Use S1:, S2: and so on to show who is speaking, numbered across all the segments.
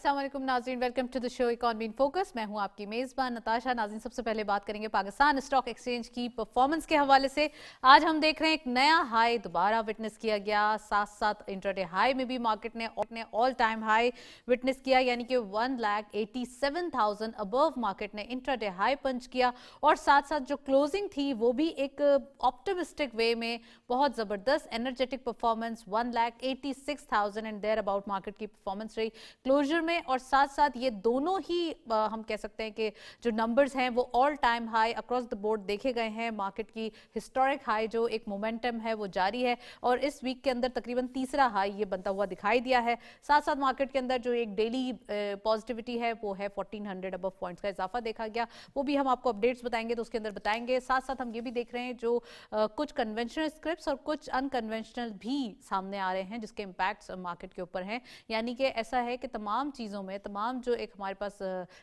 S1: अस्सलाम वालेकुम नाज़रीन, welcome to the show economy in focus. मैं हूं आपकी मेज़बान नताशा। नाज़रीन, सबसे पहले बात करेंगे पाकिस्तान स्टॉक एक्सचेंज की परफॉर्मेंस के हवाले से। आज हम देख रहे हैं एक नया हाई दोबारा विटनेस किया गया, साथ साथ इंट्राडे हाई में भी मार्केट ने ऑल टाइम हाई विटनेस किया, यानी कि 1,87,000 अबव मार्केट ने इंट्राडे हाई पंच किया। और साथ साथ जो क्लोजिंग थी वो भी एक ऑप्टिमिस्टिक वे में बहुत ज़बरदस्त energetic performance 1,86,000 and there about market की परफॉर्मेंस रही क्लोजर में। और साथ साथ ये दोनों ही हम कह सकते हैं कि जो नंबर्स हैं वो all time high across the board देखे गए हैं। मार्केट की हिस्टोरिक हाई जो एक मोमेंटम है वो जारी है और इस वीक के अंदर तकरीबन तीसरा हाई ये बनता हुआ दिखाई दिया है। साथ साथ मार्केट के अंदर जो एक डेली पॉजिटिविटी है वो है 1400 अबव पॉइंट्स का इजाफा देखा गया। वो भी हम आपको अपडेट्स बताएंगे तो उसके अंदर बताएंगे। साथ साथ हम ये भी देख रहे हैं जो कुछ कन्वेंशनल स्क्रिप्ट्स और कुछ अनकन्वेंशनल भी सामने आ रहे हैं जिसके इम्पैक्ट्स मार्केट के ऊपर हैं। यानी कि ऐसा है कि तमाम चीज़ों में तमाम जो एक हमारे पास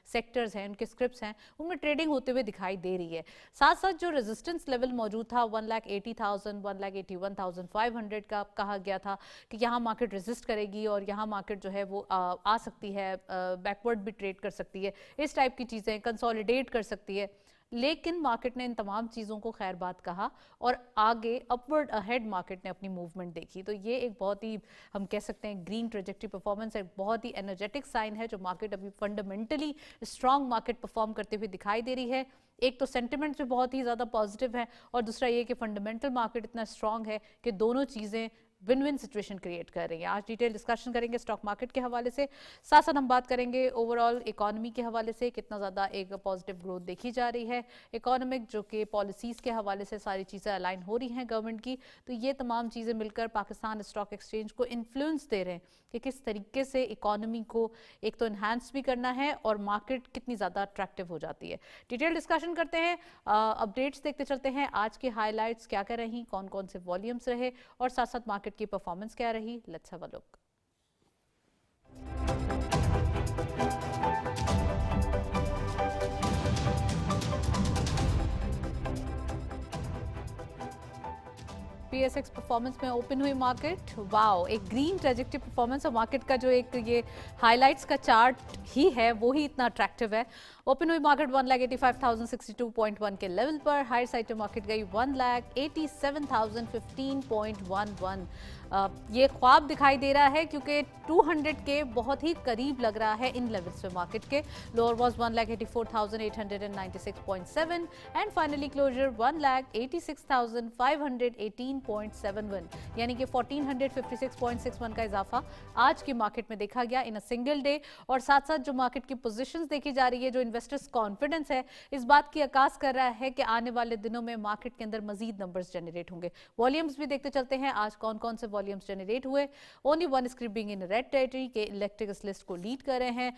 S1: सेक्टर्स हैं उनके स्क्रिप्ट्स हैं उनमें ट्रेडिंग होते हुए दिखाई दे रही है। साथ साथ जो रेजिस्टेंस लेवल मौजूद था 1,80,000 1,81,500 का कहा गया था कि यहाँ मार्केट रेजिस्ट करेगी और यहाँ मार्केट जो है वो आ सकती है, बैकवर्ड भी ट्रेड कर सकती है, इस टाइप की चीज़ें कंसोलिडेट कर सकती है। लेकिन मार्केट ने इन तमाम चीज़ों को खैर बात कहा और आगे अपवर्ड अहेड मार्केट ने अपनी मूवमेंट देखी। तो ये एक बहुत ही हम कह सकते हैं ग्रीन ट्रेजेक्टरी परफॉर्मेंस है, बहुत ही एनर्जेटिक साइन है जो मार्केट अभी फंडामेंटली स्ट्रॉन्ग मार्केट परफॉर्म करते हुए दिखाई दे रही है। एक तो सेंटिमेंट्स भी बहुत ही ज़्यादा पॉजिटिव है और दूसरा ये कि फंडामेंटल मार्केट इतना स्ट्रॉन्ग है कि दोनों चीज़ें विन विन सिचुएशन क्रिएट कर रही है। आज डिटेल डिस्कशन करेंगे स्टॉक मार्केट के हवाले से, साथ साथ हम बात करेंगे ओवरऑल इकोनॉमी के हवाले से कितना ज़्यादा एक पॉजिटिव ग्रोथ देखी जा रही है, इकोनॉमिक जो कि पॉलिसीज़ के हवाले से सारी चीज़ें अलाइन हो रही हैं गवर्नमेंट की। तो ये तमाम चीज़ें मिलकर पाकिस्तान स्टॉक एक्सचेंज को इन्फ्लुएंस दे रहे हैं कि किस तरीके से इकोनॉमी को एक तो इन्हांस भी करना है और मार्केट कितनी ज़्यादा अट्रैक्टिव हो जाती है। डिटेल डिस्कशन करते हैं, अपडेट्स देखते चलते हैं, आज के हाईलाइट्स क्या क्या रही, कौन कौन से वॉल्यूम्स रहे और साथ साथ मार्केट की परफॉर्मेंस क्या रही। Let's have a look. PSX performance में ओपन हुई मार्केट, वाओ, एक ग्रीन ट्रेजेक्टरी परफॉर्मेंस और मार्केट का जो एक ये हाइलाइट्स का चार्ट ही है वो ही इतना अट्रैक्टिव है। ओपन हुई मार्केट 1,85,062.1 के लेवल पर, हायर साइड मार्केट गई 1,87,015.11। ये ख्वाब दिखाई दे रहा है क्योंकि 200 के बहुत ही करीब लग रहा है इन लेवल्स पे मार्केट के। Lower was 1,84,896.7 and finally closure 1,86,518.71, यानी कि 1,456.61 का इजाफा आज की मार्केट में देखा गया इन अ सिंगल डे। और साथ साथ जो मार्केट की पोजीशंस देखी जा रही है, जो इन्वेस्टर्स कॉन्फिडेंस है, इस बात की आकाश कर रहा है कि आने वाले दिनों में मार्केट के अंदर मजीद नंबर्स जनरेट होंगे। वॉल्यूम्स भी देखते चलते हैं आज कौन कौन से वॉल्यूम्स जनरेट हुए। Only one script being in red territory के इलेक्ट्रिकल्स लिस्ट को लीड कर रहे हैं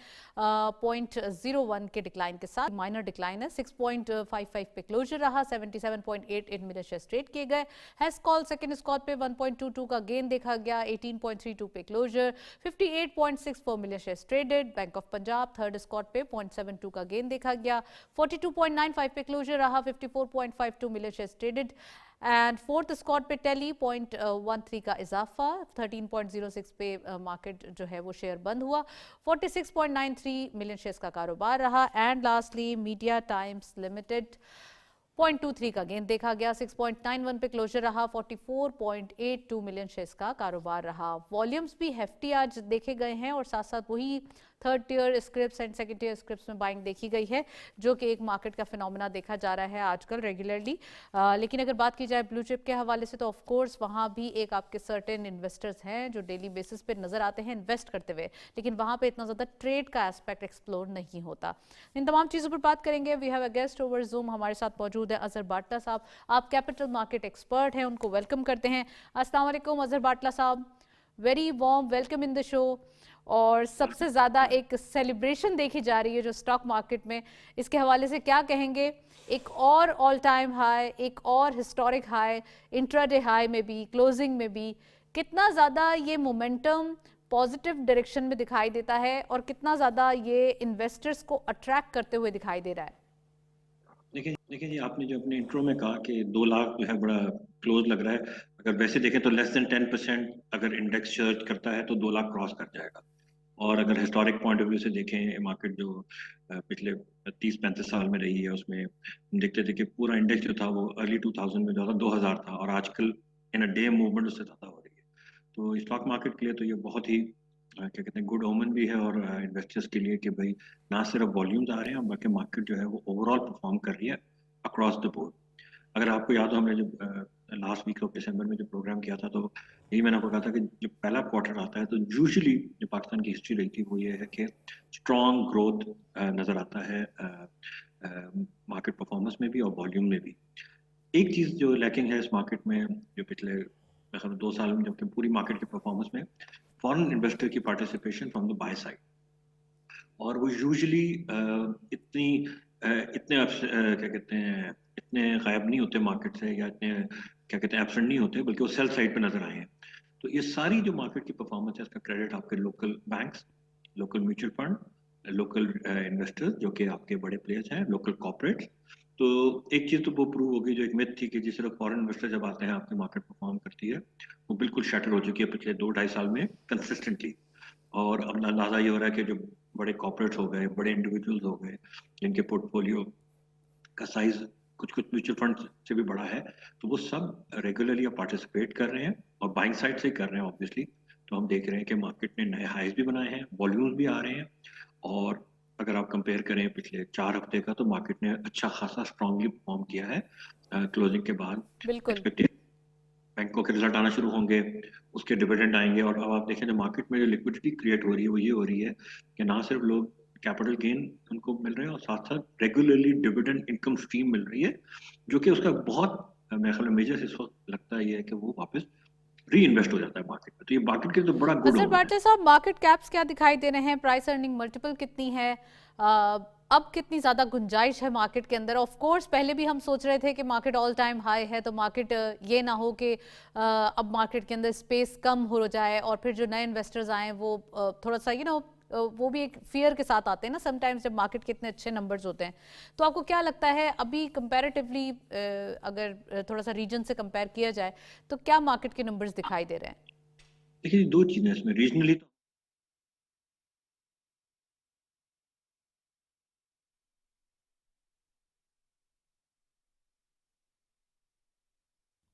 S1: 0.01 के डिक्लाइन के साथ, माइनर डिक्लाइन है। 6.55 पे क्लोजर रहा, 77.88 मिलियन शेयर ट्रेड किए गए। हेस्कॉल सेकंड स्कॉट पे 1.22 का गेन देखा गया, 18.32 पे closure, 58.64 million share traded. Bank of Punjab third स्कॉट पे 0.72 का गेन देखा गया, 42.95 पे क्लोजर रहा, 54.52 million share traded. And fourth स्कॉट पे टेली 0.13 का इजाफा, 13.06 पे मार्केट जो है वो शेयर बंद हुआ, 46.93 मिलियन शेयर्स का कारोबार रहा। And lastly media times limited 0.23 का गेन देखा गया, 6.91 पे क्लोजर रहा, 44.82 मिलियन शेयर्स का कारोबार रहा। वॉल्यूम्स भी हेफ्टी आज देखे गए हैं और साथ साथ वही third tier scripts and second tier scripts में बाइंग देखी गई है जो कि एक मार्केट का फिनोमेना देखा जा रहा है आजकल रेगुलरली। लेकिन अगर बात की जाए ब्लू चिप के हवाले से तो ऑफ कोर्स वहाँ भी एक आपके सर्टेन इन्वेस्टर्स हैं जो डेली बेसिस पे नजर आते हैं इन्वेस्ट करते हुए, लेकिन वहाँ पे इतना ज़्यादा ट्रेड का एस्पेक्ट एक्सप्लोर नहीं होता। इन तमाम चीज़ों पर बात करेंगे। We have a guest over Zoom, हमारे साथ मौजूद है अजहर बाटला साहब। आप कैपिटल मार्केट एक्सपर्ट हैं, उनको वेलकम करते हैं। अस्सलाम वालेकुम अजहर बाटला साहब, very warm welcome in the show. और सबसे ज़्यादा एक सेलिब्रेशन देखी जा रही है जो स्टॉक मार्केट में, इसके हवाले से क्या कहेंगे? एक और ऑल टाइम हाई, एक और हिस्टोरिक हाई, इंट्राडे हाई में भी, क्लोजिंग में भी, कितना ज़्यादा ये मोमेंटम पॉजिटिव डायरेक्शन में दिखाई देता है और कितना ज़्यादा ये इन्वेस्टर्स को अट्रैक्ट करते हुए दिखाई दे रहा है?
S2: देखिए जी, आपने जो अपने इंट्रो में कहा कि 2 लाख जो है बड़ा क्लोज लग रहा है। अगर वैसे देखें तो लेस देन 10% अगर इंडेक्स सर्च करता है तो 2 लाख क्रॉस कर जाएगा। और अगर हिस्टोरिक पॉइंट ऑफ व्यू से देखें मार्केट जो पिछले 30-35 साल में रही है उसमें हम देखते थे कि पूरा इंडेक्स जो था वो अर्ली 2000 में जो था 2000 था, और आजकल इन अ डे मूवमेंट उससे ज़्यादा हो रही है। तो स्टॉक मार्केट के लिए तो ये बहुत ही क्या कहते हैं गुड ओमन भी है, और इन्वेस्टर्स के लिए कि भाई ना सिर्फ वॉल्यूम्स आ रहे हैं बल्कि मार्केट जो है वो ओवरऑल परफॉर्म कर रही है अक्रॉस द बोर्ड। अगर आपको याद हो, हमने जब लास्ट वीक ऑफ दिसंबर में जो प्रोग्राम किया था, तो यही मैंने आपको कहा था कि जब पहला क्वार्टर आता है तो यूजुअली जो पाकिस्तान की हिस्ट्री रही थी वो ये है कि स्ट्रॉन्ग ग्रोथ नजर आता है मार्केट परफॉर्मेंस में भी और वॉल्यूम में भी। एक चीज जो लैकिंग है इस मार्केट में, जो पिछले मतलब 2 साल में जबकि पूरी मार्केट के परफॉर्मेंस में, फॉरेन इन्वेस्टर की participation from the by side. और वो यूजुअली इतने क्या कहते हैं इतने गायब नहीं होते मार्केट से, या इतने क्या कहते हैं एब्सेंट नहीं होते, बल्कि वो सेल साइड पे नजर आए हैं। तो ये सारी जो मार्केट की परफॉर्मेंस है इसका क्रेडिट आपके local banks, local mutual fund, local investors जो कि आपके बड़े प्लेयर्स हैं, लोकल कॉर्पोरेट्स। तो एक चीज तो वो प्रूव होगी, जो एक मिथ थी कि जिस तरह फॉरेन इन्वेस्टर जब आते हैं आपकी मार्केट परफॉर्म करती है, वो बिल्कुल शटर हो चुकी है पिछले 2-2.5 साल में कंसिस्टेंटली। और अब अंदाजा ये हो रहा है कि जो बड़े कॉर्पोरेट्स हो गए, बड़े इंडिविजुअल्स हो गए, जिनके पोर्टफोलियो का साइज कुछ कुछ म्यूचुअल फंड से भी बड़ा है, तो वो सब रेगुलरली पार्टिसिपेट कर रहे हैं और बाइंग साइड से ही कर रहे हैं ऑब्वियसली। तो हम देख रहे हैं कि मार्केट ने नए हाइज भी बनाए हैं, वॉल्यूम्स भी आ रहे हैं। और अगर आप कंपेयर करें पिछले 4 हफ्ते का, तो मार्केट ने अच्छा खासा स्ट्रांगली परफॉर्म किया है क्लोजिंग के बाद।
S1: बिल्कुल।
S2: एक्सपेक्टेड बैंकों के रिजल्ट आना शुरू होंगे, उसके डिविडेंड आएंगे, और अब आप देखें जो मार्केट में जो लिक्विडिटी क्रिएट हो रही है वो ये हो रही है कि ना सिर्फ लोग कैपिटल गेन उनको मिल रहे हैं, और साथ साथ रेगुलरली डिविडेंड इनकम स्ट्रीम मिल रही है, जो कि उसका बहुत मेरे ख्याल में मेजर इस वक्त लगता है ये है कि वो वापस री इन्वेस्ट हो जाता है मार्केट में। तो ये मार्केट के लिए तो बड़ा गुड
S1: अजहर
S2: ओमन है।
S1: भाटिया साहब, मार्केट कैप्स क्या दिखाई दे रहे हैं? प्राइस अर्निंग मल्टीपल कितनी है? अब कितनी ज्यादा गुंजाइश है मार्केट के अंदर? ऑफ कोर्स पहले भी हम सोच रहे थे कि मार्केट ऑल टाइम हाई है, तो मार्केट ये ना हो कि अब मार्केट के अंदर स्पेस कम हो जाए और फिर जो नए इन्वेस्टर्स आए वो थोड़ा सा वो भी एक फियर के साथ आते हैं ना समटाइम्स, जब मार्केट के इतने अच्छे नंबर्स होते हैं। तो आपको क्या लगता है अभी कंपैरेटिवली, अगर थोड़ा सा रीजन से कंपेयर किया जाए, तो क्या मार्केट के नंबर्स दिखाई दे रहे हैं?
S2: देखिए दो चीजें इसमें, रीजनली तो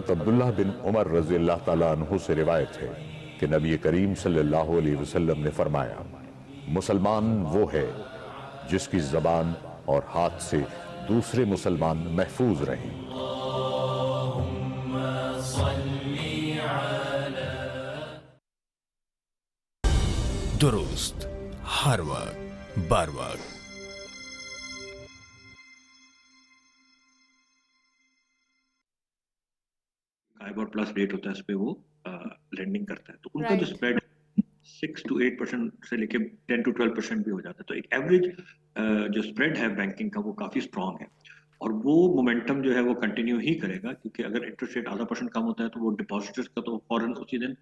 S3: हजरत अब्दुल्लाह बिन उमर रज़ी अल्लाह ताला अन्हु से रिवायत है कि नबी करीम सल्लल्लाहु अलैहि वसल्लम ने फरमाया, मुसलमान वो है जिसकी जबान और हाथ से दूसरे मुसलमान महफूज रहें।
S4: दुरुस्त हर वक्त बर वक्त।
S2: आईबोर प्लस रेट होता है, इस पे वो लेंडिंग करता है, तो उनका जो
S1: Right.
S2: स्प्रेड 6 to 8% से लेके 10 to 12% भी हो जाता है। तो एक एवरेज जो स्प्रेड है बैंकिंग का वो काफी स्ट्रांग है, और वो मोमेंटम जो है वो कंटिन्यू ही करेगा, क्योंकि अगर इंटरेस्ट रेट आधा % कम होता है तो वो डिपॉजिटर्स का तो फौरन उसी दिन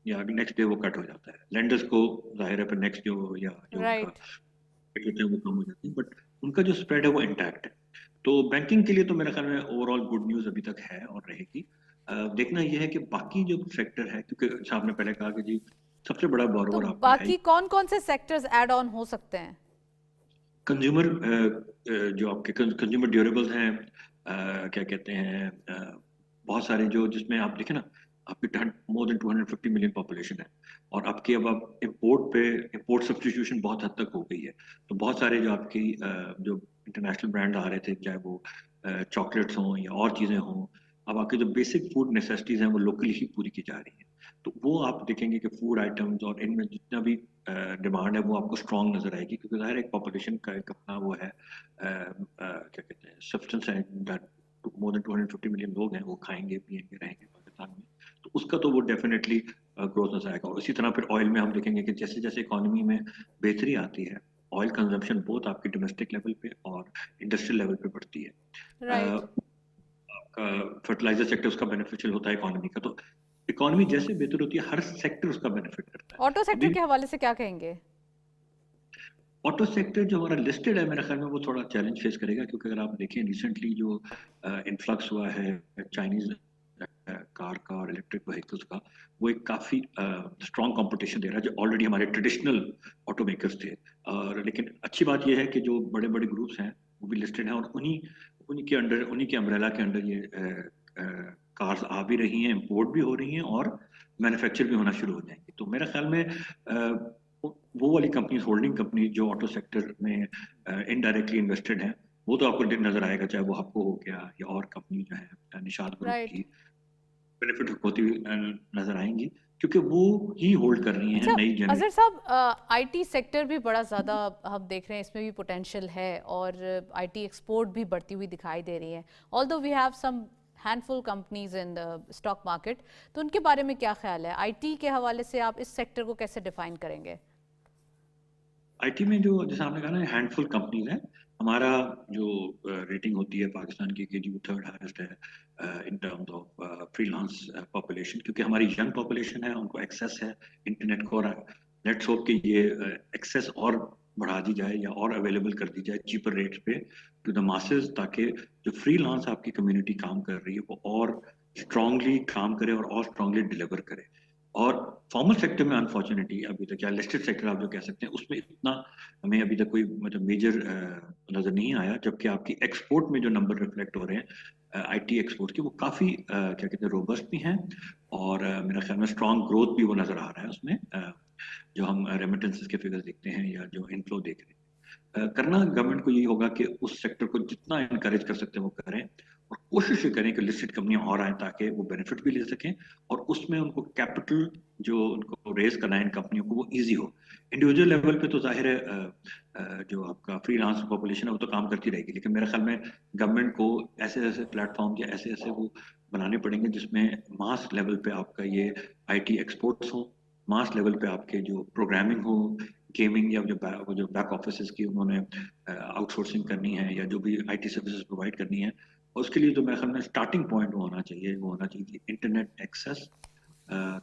S2: या नेक्स्ट डे वो कट हो जाता है। लेंडर्स को जाहिर है फिर नेक्स्ट डे या जो उनका
S1: Right.
S2: rate होते हैं वो कम हो जाते हैं, बट उनका जो स्प्रेड है वो इंटैक्ट है। तो बैंकिंग के लिए तो मेरे ख्याल में ओवरऑल गुड न्यूज अभी तक है और रहेगी। देखना यह है कि बाकी जो सेक्टर है, क्योंकि जैसे आपने पहले कहा कि जी सबसे बड़ा
S1: तो
S2: बोरोवर आपका है
S1: बाकी कौन कौन से सेक्टर्स ऐड ऑन हो सकते हैं?
S2: कंज्यूमर, जो आपके कंज्यूमर ड्यूरेबल्स हैं, क्या कहते हैं, बहुत सारे जो जिसमें आप देखें ना, आपकी मोर देन 250 मिलियन पॉपुलेशन है, और आपकी अब आप इंपोर्ट सब्स्टिट्यूशन बहुत हद तक हो गई है। तो बहुत सारे जो आपकी जो इंटरनेशनल ब्रांड आ रहे थे, चाहे वो चॉकलेट्स हों या और चीज़ें हों, अब आपके जो बेसिक फूड नेसेसिटीज हैं वो लोकली ही पूरी की जा रही हैं। तो वो आप देखेंगे कि फूड आइटम्स और इनमें जितना भी डिमांड है वो आपको स्ट्रांग नजर आएगी, क्योंकि जाहिर एक पॉपुलेशन का एक अपना वो है, क्या कहते हैं, सब्सटेंस है, मोर देन 250 मिलियन लोग हैं, वो खाएंगे पिएंगे रहेंगे पाकिस्तान में, तो उसका तो वो डेफिनेटली ग्रोथ नजर आएगा। और इसी तरह फिर ऑयल में हम देखेंगे कि जैसे जैसे इकोनॉमी में बेहतरी आती है, ऑयल कंजम्पशन बहुत आपकी डोमेस्टिक लेवल पे और इंडस्ट्रियल लेवल पे बढ़ती है।
S1: राइट।
S2: फर्टिलाइजर सेक्टर उसका बेनिफिशियल होता है इकोनॉमी का, तो इकोनॉमी जैसे बेहतर होती है हर सेक्टर उसका बेनिफिट करता है।
S1: ऑटो सेक्टर
S2: अभी
S1: के हवाले से क्या कहेंगे?
S2: ऑटो सेक्टर जो हमारा लिस्टेड है, मेरे ख्याल में वो थोड़ा चैलेंज फेस करेगा, क्योंकि अगर आप देखें रिसेंटली जो इन्फ्लक्स हुआ है चाइनीज कार का और इलेक्ट्रिक व्हीकल्स का, वो एक काफी स्ट्रॉन्ग कंपटीशन दे रहा है जो ऑलरेडी हमारे ट्रेडिशनल ऑटो मेकर्स थे। और लेकिन अच्छी बात यह है कि जो बड़े बड़े ग्रुप्स हैं वो भी लिस्टेड हैं, और उन्हीं के अंडर, उन्हीं के अम्ब्रेला के अंडर ये कार्स आ भी रही हैं, इंपोर्ट भी हो रही हैं और मैन्युफैक्चर भी होना शुरू हो जाएंगी। तो मेरे ख्याल में वो वाली कंपनीज, होल्डिंग कंपनी जो ऑटो सेक्टर में इनडायरेक्टली इन्वेस्टेड हैं, वो तो आपको नजर आएगा, चाहे वो हप्को हो गया या और कंपनी जो है निशाद ग्रुप
S1: राइट।
S2: की, बेनिफिट होती हुई नजर आएंगी, क्योंकि वो ही होल्ड कर रही हैं
S1: अच्छा
S2: नई
S1: अजहर
S2: जनरेशन।
S1: साहब, आईटी सेक्टर भी बड़ा ज़्यादा हम देख रहे हैं, इसमें भी पोटेंशियल है और आईटी एक्सपोर्ट भी बढ़ती हुई दिखाई दे रही है। Although we have some handful companies in the stock market, तो उनके बारे में क्या ख्याल है? आईटी के हवाले से आप इस सेक्टर को कैसे डिफाइन करेंगे?
S2: आईटी में जो जैसे आपने कहा ना, हैंडफुल कंपनीज हैं। हमारा जो रेटिंग होती है पाकिस्तान की कि जो थर्ड हाईएस्ट है in terms of freelance population, क्योंकि हमारी यंग पॉपुलेशन है, उनको एक्सेस है इंटरनेट को, और लेट्स होप कि ये एक्सेस और बढ़ा दी जाए या और अवेलेबल कर दी जाए चीपर रेट्स पे टू द मासेस, ताकि जो फ्रीलांस आपकी कम्युनिटी काम कर रही है वो और स्ट्रांगली काम करे और स्ट्रांगली डिलीवर करे। और फॉर्मल सेक्टर में अनफॉर्चुनेटली अभी तक, या लिस्टेड सेक्टर आप जो कह सकते हैं, उसमें इतना हमें अभी तक कोई मतलब मेजर नजर नहीं आया, जबकि आपकी एक्सपोर्ट में जो नंबर रिफ्लेक्ट हो रहे हैं आईटी एक्सपोर्ट के, वो काफी क्या कहते हैं रोबस्ट भी हैं, और मेरा ख्याल में स्ट्रॉन्ग ग्रोथ भी वो नजर आ रहा है उसमें, जो हम रेमिटेंसेस के फिगर्स देखते हैं या जो इनफ्लो देख रहे हैं। करना गवर्नमेंट को यही होगा कि उस सेक्टर को जितना इनकरेज कर सकते हैं वो करें, और कोशिश ये करें कि लिस्टेड कंपनियां और आए ताकि वो बेनिफिट भी ले सकें, और उसमें उनको कैपिटल जो उनको रेज करना है इन कंपनियों को वो इजी हो। इंडिविजुअल लेवल पे तो जाहिर है जो आपका फ्रीलांस पॉपुलेशन है वो तो काम करती रहेगी, लेकिन मेरे ख्याल में गवर्नमेंट को ऐसे ऐसे प्लेटफॉर्म या ऐसे ऐसे वो बनाने पड़ेंगे जिसमें मास लेवल पे आपका ये आईटी एक्सपोर्ट्स हो, मास लेवल पे आपके जो प्रोग्रामिंग हो, गेमिंग, या जो बैक ऑफिस की उन्होंने आउटसोर्सिंग करनी है या जो भी आईटी सर्विसेज प्रोवाइड करनी है, और उसके लिए जो मेरे ख्याल में स्टार्टिंग पॉइंट वो होना चाहिए कि इंटरनेट एक्सेस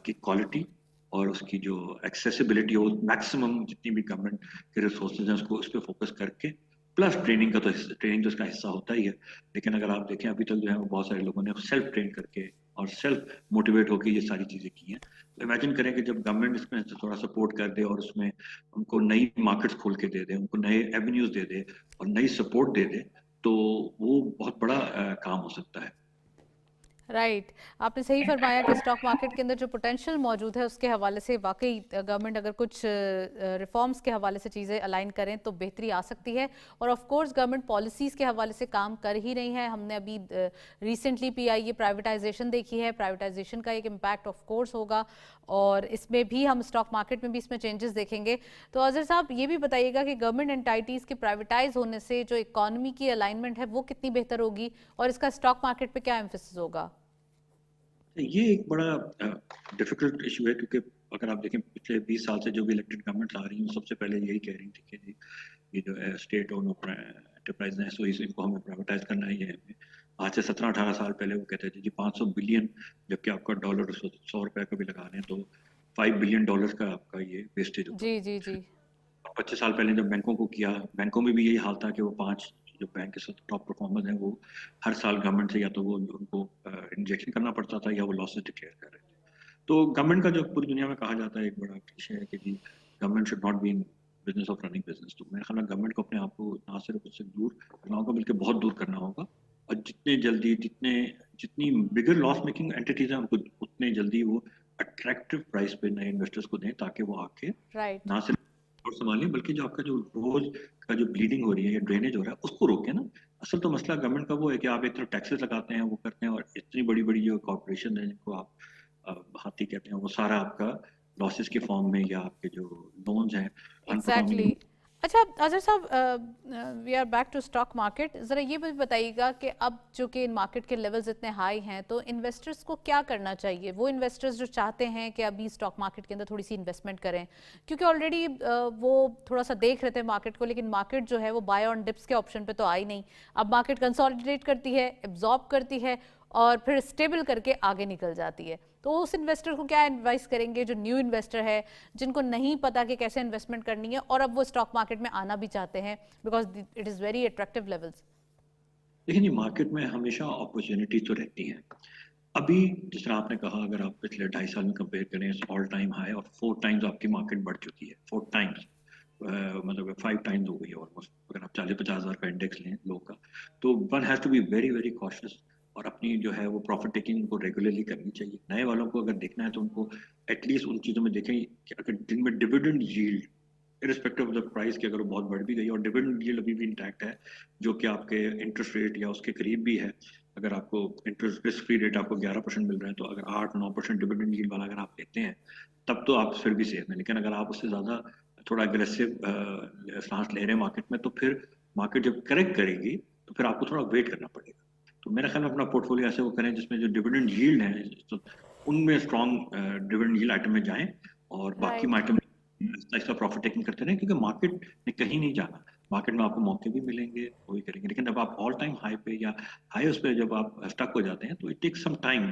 S2: की क्वालिटी और उसकी जो एक्सेसिबिलिटी हो, मैक्सिमम जितनी भी गवर्नमेंट के रिसोर्सेज हैं उसको उस पर फोकस करके, प्लस ट्रेनिंग का तो ट्रेनिंग तो इसका हिस्सा होता ही है। लेकिन अगर आप देखें अभी तक जो है वो बहुत सारे लोगों ने सेल्फ ट्रेन करके और सेल्फ मोटिवेट होकर ये सारी चीजें की हैं। तो इमेजिन करें कि जब गवर्नमेंट इसमें थोड़ा सपोर्ट कर दे और उसमें उनको नई मार्केट्स खोल के दे दे, उनको नए एवेन्यूज दे दे और नई सपोर्ट दे दे, तो वो बहुत बड़ा काम हो सकता है।
S1: राइट आपने सही फरमाया कि स्टॉक मार्केट के अंदर जो पोटेंशियल मौजूद है उसके हवाले से वाकई गवर्नमेंट अगर कुछ रिफॉर्म्स के हवाले से चीज़ें अलाइन करें तो बेहतरी आ सकती है। और ऑफ कोर्स गवर्नमेंट पॉलिसीज़ के हवाले से काम कर ही रही है। हमने अभी रिसेंटली पीआईए प्राइवेटाइजेशन देखी है, प्राइवेटाइजेशन का एक इम्पैक्ट ऑफ कोर्स होगा और इसमें भी हम स्टॉक मार्केट में भी इसमें चेंजेस देखेंगे। तो अजहर साहब ये भी बताइएगा कि गवर्नमेंट एंटाइटीज़ के प्राइवेटाइज होने से जो इकॉनमी की अलाइनमेंट है वो कितनी बेहतर होगी और इसका स्टॉक मार्केट पे क्या एम्फेसिस होगा?
S2: ये एक बड़ा डिफिकल्ट इशू है, क्योंकि अगर आप देखें पिछले 20 साल से जो भी इलेक्टेड गवर्नमेंट आ रही हैं सबसे पहले यही कह रही थी कि जी ये जो है स्टेट ओन एंटरप्राइज है सो इनको हमें प्राइवेटाइज करना ही है। आज से 17-18 साल पहले वो कहते थे जी 500 बिलियन, जबकि आपका डॉलर 100 रुपए का भी लगा रहे हैं तो $5 बिलियन का आपका ये वेस्टेज होगा।
S1: जी जी जी
S2: 25 साल पहले जब बैंकों को किया, बैंकों में भी यही हाल था कि वो 5 जो बैंक के टॉप परफॉर्मर्स हैं वो हर साल गवर्नमेंट से या तो वो उनको इंजेक्शन करना पड़ता था या वो लॉसेस डिक्लेयर कर रहे थे। तो गवर्नमेंट का जो पूरी दुनिया में कहा जाता है एक बड़ा क्लीशे है कि जी government should not be in business of running business. तो मेरे ख्याल में गवर्नमेंट को अपने आप को ना सिर्फ उससे दूर करना होगा बल्कि बहुत दूर करना होगा, और जितने जल्दी जितनी बिगर लॉस मेकिंग एंटिटीज हैं उनको उतने जल्दी वो अट्रैक्टिव प्राइस पे नए इन्वेस्टर्स को दें ताकि वो आके
S1: राइट
S2: ना सिर्फ और संभालिए बल्कि जो आपका जो रोज का जो ब्लीडिंग हो रही है या ड्रेनेज हो रहा है उसको रोके ना। असल तो मसला गवर्नमेंट का वो है कि आप एक तरफ टैक्सेस लगाते हैं वो करते हैं और इतनी बड़ी बड़ी जो कॉर्पोरेशन है जिनको आप हाथी कहते हैं वो सारा आपका लॉसेस के फॉर्म में या आपके जो लोन्स हैं
S1: एग्जैक्टली
S2: अनपरफॉर्मिंग।
S1: अच्छा अजहर साहब we are back to stock market. ज़रा ये भी बताइएगा कि अब जो कि मार्केट के लेवल्स इतने हाई हैं तो इन्वेस्टर्स को क्या करना चाहिए? वो इन्वेस्टर्स जो चाहते हैं कि अभी स्टॉक मार्केट के अंदर थोड़ी सी इन्वेस्टमेंट करें, क्योंकि ऑलरेडी वो थोड़ा सा देख रहे थे मार्केट को, लेकिन मार्केट जो है वो बाय ऑन डिप्स के ऑप्शन पे तो आई नहीं। अब मार्केट कंसोलिडेट करती है, एब्जॉर्ब करती है और फिर स्टेबल करके आगे निकल जाती है। तो उस इन्वेस्टर को क्या एडवाइस करेंगे जो न्यू इन्वेस्टर है, जिनको नहीं पता कि कैसे इन्वेस्टमेंट करनी है और अब वो स्टॉक मार्केट में आना भी चाहते हैं because it is very attractive levels?
S2: लेकिन ये मार्केट में हमेशा अपॉर्चुनिटी तो रहती है। अभी जिस तरह आपने कहा अगर आप पिछले 2.5 साल में कंपेयर करें ऑल टाइम हाई और 4 टाइम्स आपकी मार्केट बढ़ चुकी है। 4 टाइम्स मतलब 5 टाइम्स हो गई है ऑलमोस्ट। अगर आप 40-50 हज़ार का इंडेक्स लें लोग का, तो one has to be very very cautious और अपनी जो है वो प्रॉफिट टेकिंग उनको रेगुलरली करनी चाहिए। नए वालों को अगर देखना है तो उनको एटलीस्ट उन चीज़ों में देखें कि अगर जिनमें dividend yield irrespective of the price की अगर वो बहुत बढ़ भी गई और डिविडेंड यील्ड अभी भी इंटैक्ट है जो कि आपके इंटरेस्ट रेट या उसके करीब भी है। अगर आपको इंटरेस्ट रिस्क फ्री रेट आपको 11% मिल रहा है तो अगर 8-9% डिविडेंड यील्ड वाला अगर आप लेते हैं तब तो आप फिर भी सेफ हैं। लेकिन अगर आप उससे ज़्यादा थोड़ा अग्रेसिव सांस ले रहे हैं मार्केट में तो फिर मार्केट जब करेक्ट करेगी तो फिर आपको थोड़ा वेट करना पड़ेगा। तो मेरे ख्याल में अपना पोर्टफोलियो ऐसे वो करें जिसमें जो डिविडेंड यील्ड है तो उनमें स्ट्रॉन्ग डिविडेंड यील्ड आइटम में जाएं और बाकी
S1: राइट
S2: आइटम इसका प्रॉफिट टेकिंग करते रहें, क्योंकि मार्केट ने कहीं नहीं जाना। मार्केट में आपको मौके भी मिलेंगे वो भी करेंगे, लेकिन जब आप ऑल टाइम हाई पे या हाईएस्ट पे जब आप स्टक हो जाते हैं तो इट टेक्स सम टाइम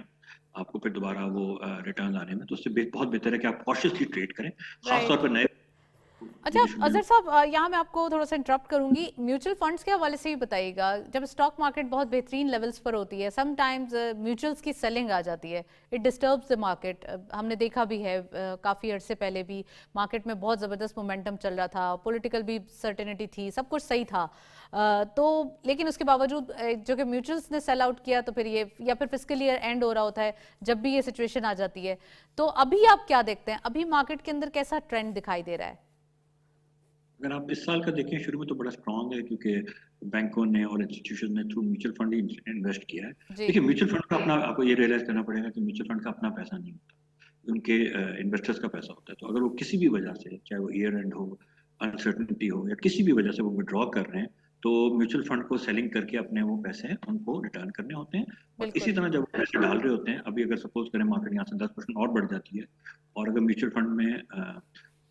S2: आपको फिर दोबारा वो रिटर्न आने में। तो उससे बहुत बेहतर है कि आप कॉशियसली ट्रेड करें, खासतौर
S1: राइट
S2: पर नए।
S1: अच्छा अजहर साहब यहाँ मैं आपको थोड़ा सा इंटरप्ट करूंगी। म्यूचुअल फंड्स के हवाले से भी बताइएगा। जब स्टॉक मार्केट बहुत बेहतरीन लेवल्स पर होती है समटाइम्स म्यूचुअल्स की सेलिंग आ जाती है, इट डिस्टर्ब्स द मार्केट। हमने देखा भी है काफ़ी अरसे पहले भी मार्केट में बहुत ज़बरदस्त मोमेंटम चल रहा था, पॉलिटिकल भी सर्टेनिटी थी, सब कुछ सही था। तो लेकिन उसके बावजूद जो कि म्यूचुअल्स ने सेल आउट किया तो फिर ये या फिर फिस्कल ईयर एंड हो रहा होता है जब भी ये सिचुएशन आ जाती है। तो अभी आप क्या देखते हैं, अभी मार्केट के अंदर कैसा ट्रेंड दिखाई दे रहा है?
S2: अगर आप इस साल का देखें शुरू में तो बड़ा स्ट्रांग है क्योंकि बैंकों ने और इंस्टीट्यूशन ने थ्रू म्यूचुअल फंड ही इन्वेस्ट किया है।
S1: जी
S2: देखिए म्यूचुअल फंड का अपना आपको ये रियलाइज करना पड़ेगा कि म्यूचुअल फंड का अपना पैसा नहीं होता, उनके इन्वेस्टर्स का पैसा होता है। तो अगर वो किसी भी वजह से चाहे वो ईयर एंड हो, अनसर्टनिटी हो या किसी भी वजह से वो विड्रॉ कर रहे हैं तो म्यूचुअल फंड को सेलिंग करके अपने वो पैसे हैं उनको रिटर्न करने होते हैं। और इसी
S1: बिल्कुल
S2: तरह जब वो पैसे डाल रहे होते हैं, अभी अगर सपोज करें मार्केट यहाँ से 10% और बढ़ जाती है और अगर म्यूचुअल फंड में